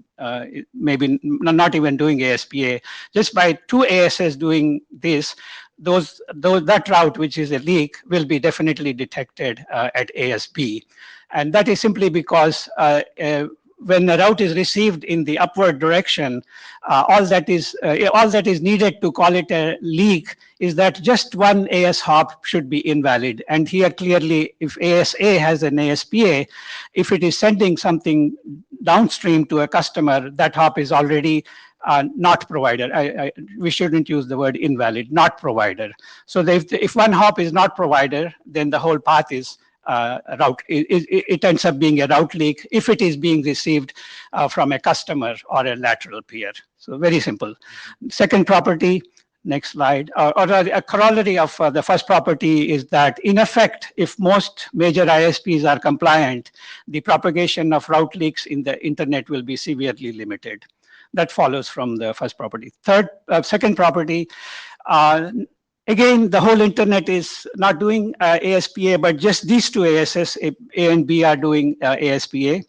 maybe not even doing ASPA, just by two ASs doing this, that route, which is a leak, will be definitely detected at ASP. And that is simply because when a route is received in the upward direction, all that is needed to call it a leak is that just one AS hop should be invalid. And here clearly, if ASA has an ASPA, if it is sending something downstream to a customer, that hop is already not provider. We shouldn't use the word invalid, not provider. So if one hop is not provider, then the whole path is route. It ends up being a route leak if it is being received from a customer or a lateral peer. So very simple. Second property, next slide, or a corollary of the first property is that in effect, if most major ISPs are compliant, the propagation of route leaks in the internet will be severely limited. That follows from the first property. Second property, again, the whole internet is not doing ASPA, but just these two ASs, A and B, are doing ASPA.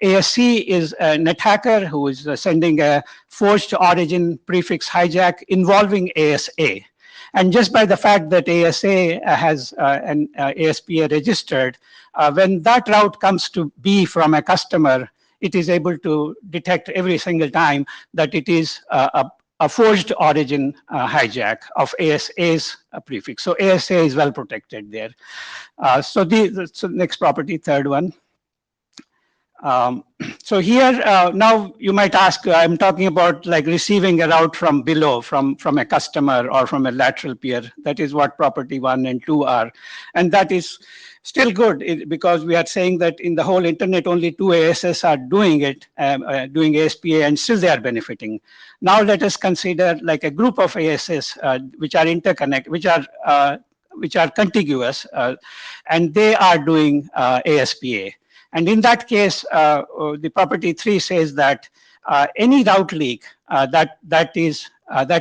ASC is an attacker who is sending a forged origin prefix hijack involving ASA. And just by the fact that ASA has an ASPA registered, when that route comes to B from a customer, it is able to detect every single time that it is a forged origin hijack of ASA's prefix. So ASA is well protected there. So next property, third one. So here, now you might ask, I'm talking about like receiving a route from below, from a customer or from a lateral peer. That is what property 1 and 2 are. And that is still good because we are saying that in the whole internet, only two ASs are doing it, doing ASPA, and still they are benefiting. Now let us consider like a group of ASs which are which are contiguous, and they are doing ASPA. And in that case, the property 3 says that any route leak that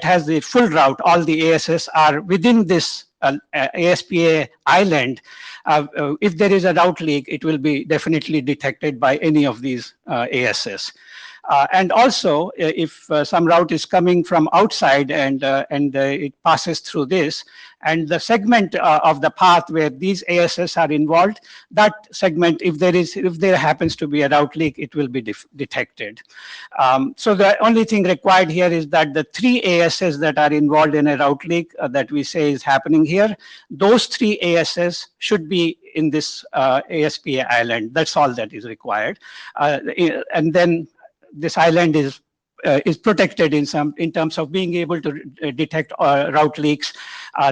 has the full route, all the ASs are within this ASPA island. If there is a route leak, it will be definitely detected by any of these ASs. And also, if some route is coming from outside and it passes through this, and the segment of the path where these ASs are involved, that segment, if there happens to be a route leak, it will be detected. So the only thing required here is that the 3 ASs that are involved in a route leak that we say is happening here, those 3 ASs should be in this ASPA island. That's all that is required. And then this island is protected in terms of being able to detect route leaks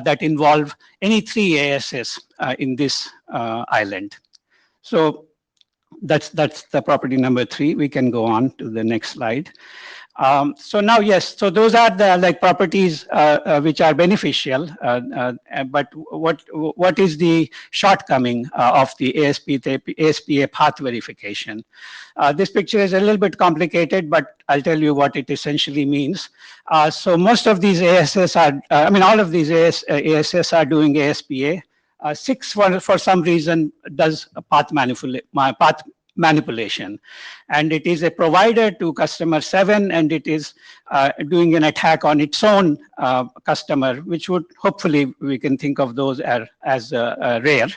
that involve any 3 ASs in this island. So that's the property number 3. We can go on to the next slide. So now, yes, so those are the properties which are beneficial, but what is the shortcoming of the ASPA path verification? This picture is a little bit complicated, but I'll tell you what it essentially means. So most of these ASs are, all of these ASs are doing ASPA. 6 for some reason does path manipulation, and it is a provider to customer 7, and it is doing an attack on its own customer, which would hopefully we can think of those as rare.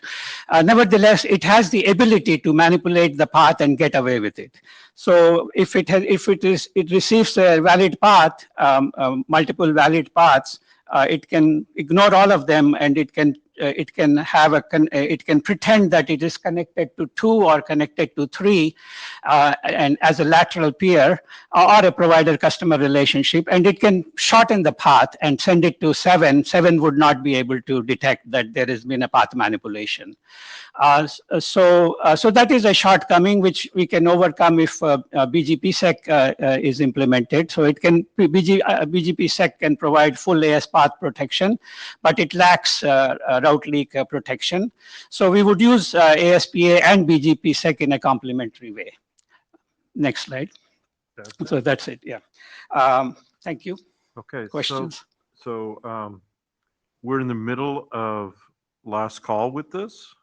Nevertheless, it has the ability to manipulate the path and get away with it. So if it receives a valid path, multiple valid paths, it can ignore all of them, and it can pretend that it is connected to 2 or connected to 3, and as a lateral peer or a provider-customer relationship, and it can shorten the path and send it to 7. 7 would not be able to detect that there has been a path manipulation. So that is a shortcoming which we can overcome if BGPsec is implemented. So it can BGPsec can provide full AS path protection, but it lacks route leak protection. So we would use ASPA and BGPsec in a complementary way. Next slide. So that's it. Yeah. Thank you. Okay. Questions? So we're in the middle of last call with this.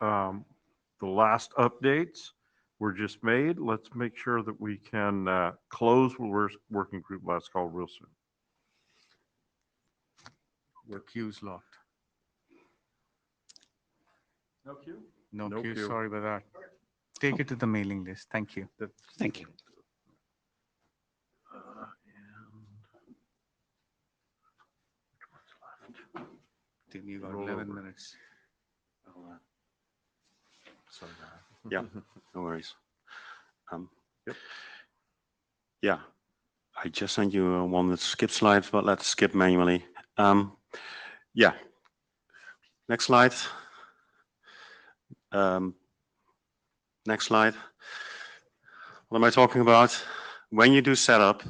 The last updates were just made. Let's make sure that we can close working group last call real soon. The queue's locked. No queue? No, No queue. queue. Sorry about that. Take it to the mailing list. Thank you. Thank you. Tim, you got Roll 11 over. minutes. Sorry. Yeah, no worries. Yep. Yeah, I just sent you one with skip slides, but let's skip manually. Yeah, next slide. Next slide. What am I talking about? When you do setup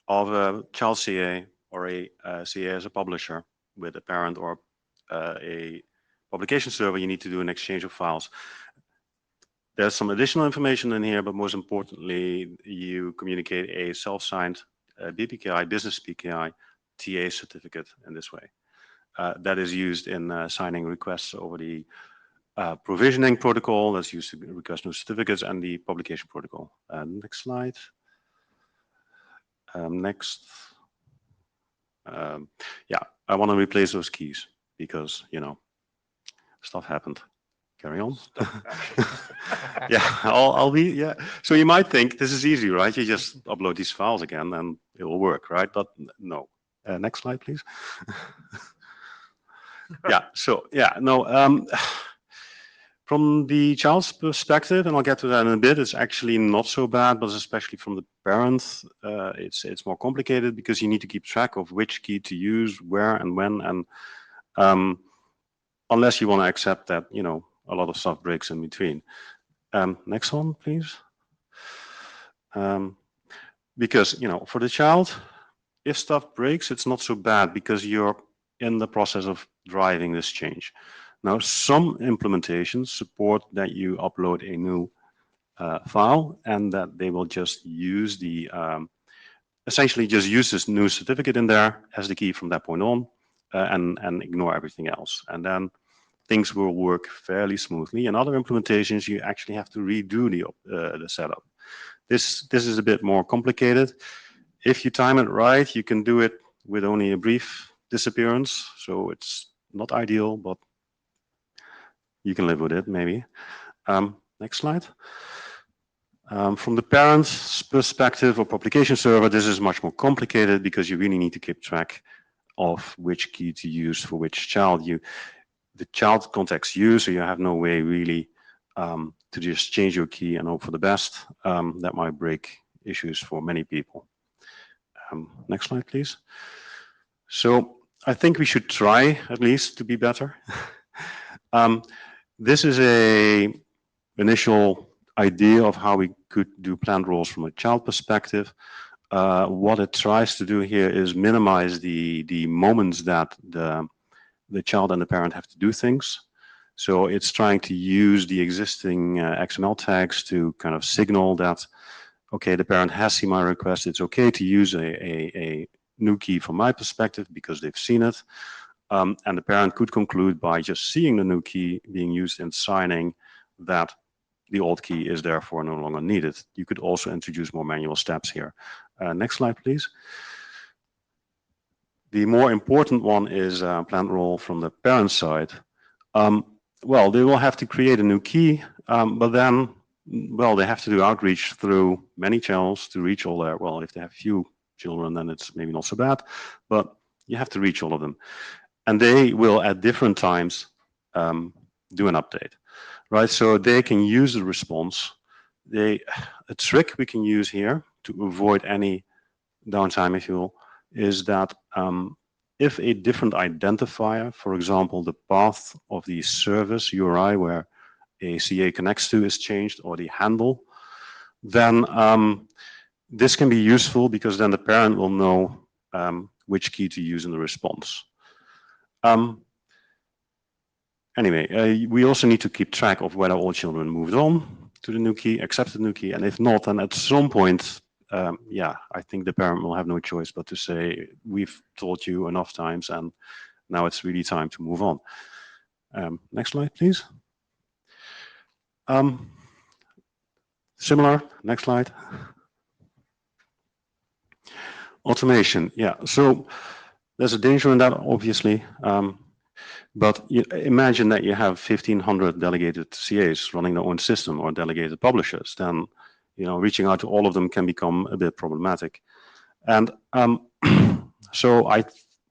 of a child CA or a CA as a publisher with a parent or a publication server, you need to do an exchange of files. There's some additional information in here, but most importantly, you communicate a self-signed BPKI, business PKI, TA certificate in this way. That is used in signing requests over the provisioning protocol. That's used to request new certificates, and the publication protocol. Next slide. Next. Yeah, I want to replace those keys because, you know, stuff happened. Carry on. Yeah, I'll be, yeah. So you might think this is easy, right? You just upload these files again and it will work, right? But no. Next slide, please. Yeah, so, yeah, no. From the child's perspective, and I'll get to that in a bit, it's actually not so bad, but especially from the parent, it's more complicated because you need to keep track of which key to use, where and when, and unless you want to accept that, you know, a lot of stuff breaks in between. Next one, please. Because, you know, for the child, if stuff breaks, it's not so bad because you're in the process of driving this change. Now, some implementations support that you upload a new file and that they will just use the, essentially just use this new certificate in there as the key from that point on and ignore everything else. And then things will work fairly smoothly. In other implementations, you actually have to redo the setup. This is a bit more complicated. If you time it right, you can do it with only a brief disappearance. So it's not ideal, but you can live with it, maybe. Next slide. From the parent's perspective or publication server, this is much more complicated because you really need to keep track of which key to use for which child. The child contacts you, so you have no way really to just change your key and hope for the best. That might break issues for many people. Next slide, please. So I think we should try at least to be better. This is an initial idea of how we could do planned roles from a child perspective. What it tries to do here is minimize the moments that the child and the parent have to do things. So it's trying to use the existing XML tags to kind of signal that, okay, the parent has seen my request. It's okay to use a new key from my perspective because they've seen it. And the parent could conclude by just seeing the new key being used in signing that the old key is therefore no longer needed. You could also introduce more manual steps here. Next slide, please. The more important one is planned role from the parent side. Well, they will have to create a new key, but then, well, they have to do outreach through many channels to reach all their, well, if they have few children, then it's maybe not so bad, but you have to reach all of them. And they will at different times do an update, right? So they can use the response. A trick we can use here to avoid any downtime, if you will, is that if a different identifier, for example, the path of the service URI where a CA connects to is changed, or the handle, then this can be useful because then the parent will know which key to use in the response. Anyway, we also need to keep track of whether all children moved on to the new key, accepted the new key, and if not, then at some point, yeah, I think the parent will have no choice but to say, we've told you enough times and now it's really time to move on. Next slide, please. Similar, next slide. Automation, yeah. So there's a danger in that, obviously. But imagine that you have 1,500 delegated CAs running their own system or delegated publishers. Then, reaching out to all of them can become a bit problematic. And so I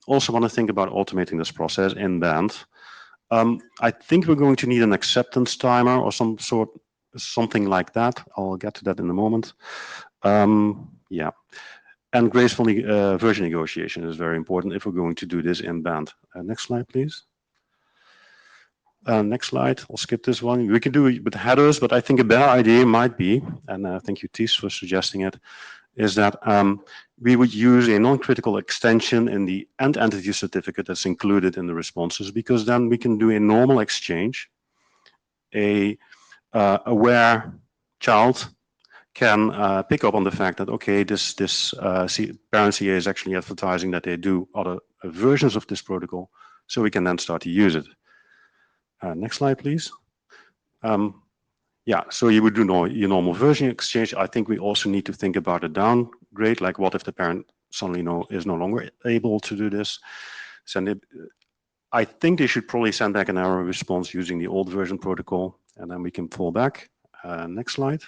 also want to think about automating this process in band. I think we're going to need an acceptance timer or something like that. I'll get to that in a moment. Yeah. And graceful version negotiation is very important if we're going to do this in band. Next slide, please. Next slide. I'll skip this one. We can do it with headers, but I think a better idea might be, and thank you, Ties, for suggesting it, is that we would use a non-critical extension in the end entity certificate that's included in the responses, because then we can do a normal exchange. A aware child can pick up on the fact that, okay, this parent CA is actually advertising that they do other versions of this protocol, so we can then start to use it. Next slide, please. Yeah, so you would do your normal version exchange. I think we also need to think about a downgrade, like what if the parent suddenly is no longer able to do this? I think they should probably send back an error response using the old version protocol, and then we can fall back. Next slide.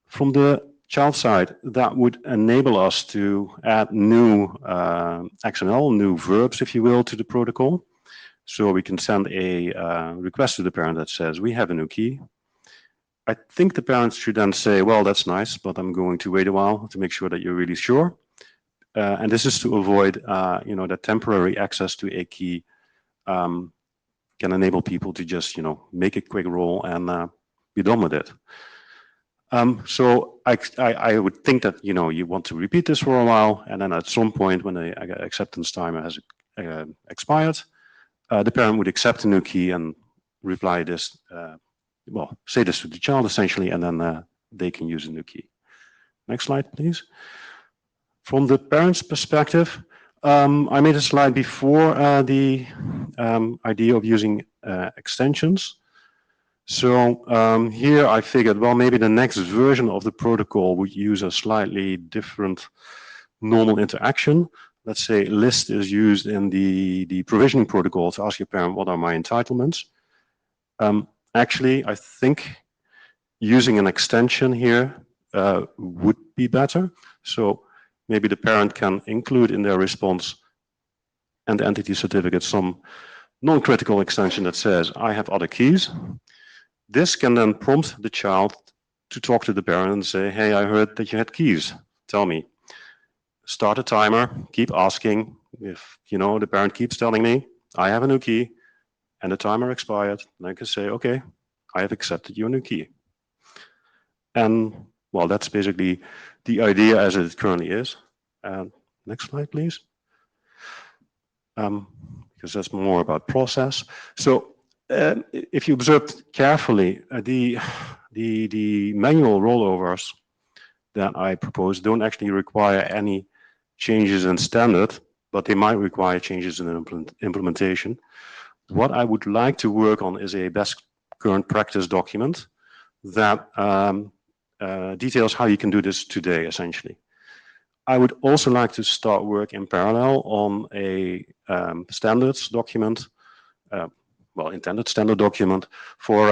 From the child side, that would enable us to add new XML, new verbs, if you will, to the protocol. So we can send a request to the parent that says, we have a new key. I think the parents should then say, well, that's nice, but I'm going to wait a while to make sure that you're really sure. And this is to avoid, that temporary access to a key can enable people to just, make a quick roll and be done with it. So I would think that, you want to repeat this for a while, and then at some point when the acceptance timer has expired, the parent would accept a new key and reply this, say this to the child essentially, and then they can use a new key. Next slide, please. From the parent's perspective, I made a slide before the idea of using extensions. So here I figured, well, maybe the next version of the protocol would use a slightly different normal interaction. Let's say list is used in the provisioning protocol to ask your parent, what are my entitlements? Actually, I think using an extension here would be better. So maybe the parent can include in their response and the entity certificate some non-critical extension that says, I have other keys. This can then prompt the child to talk to the parent and say, hey, I heard that you had keys. Tell me. Start a timer, keep asking. If the parent keeps telling me, I have a new key, and the timer expired, and I can say, okay, I have accepted your new key. And well, that's basically the idea as it currently is. Next slide, please. Because that's more about process. So if you observe carefully, the manual rollovers that I propose don't actually require any changes in standard, but they might require changes in implementation. What I would like to work on is a best current practice document that details how you can do this today, essentially. I would also like to start work in parallel on a standards document, intended standard document for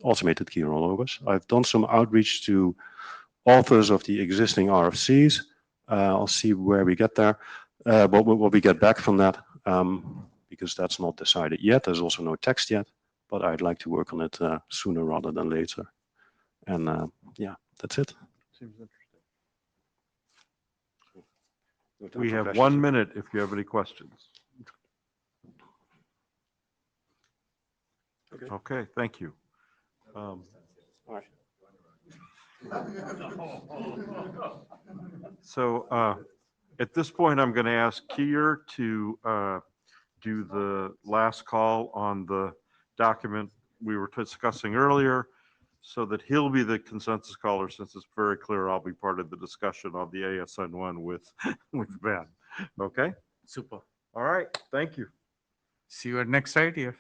automated key rollovers. I've done some outreach to authors of the existing RFCs. I'll see where we get there, what we get back from that, because that's not decided yet. There's also no text yet, but I'd like to work on it sooner rather than later. And yeah, that's it. Seems interesting. We have 1 minute if you have any questions. Okay, thank you. All right. So at this point, I'm going to ask Kier to do the last call on the document we were discussing earlier, so that he'll be the consensus caller, since it's very clear I'll be part of the discussion on the ASN1 with Ben. Okay? Super. All right. Thank you. See you at next IETF.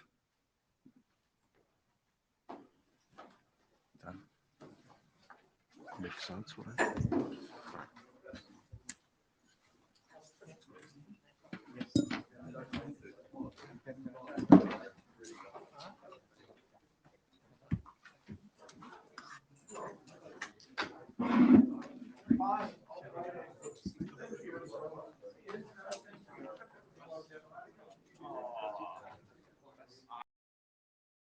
Makes sense. Bye.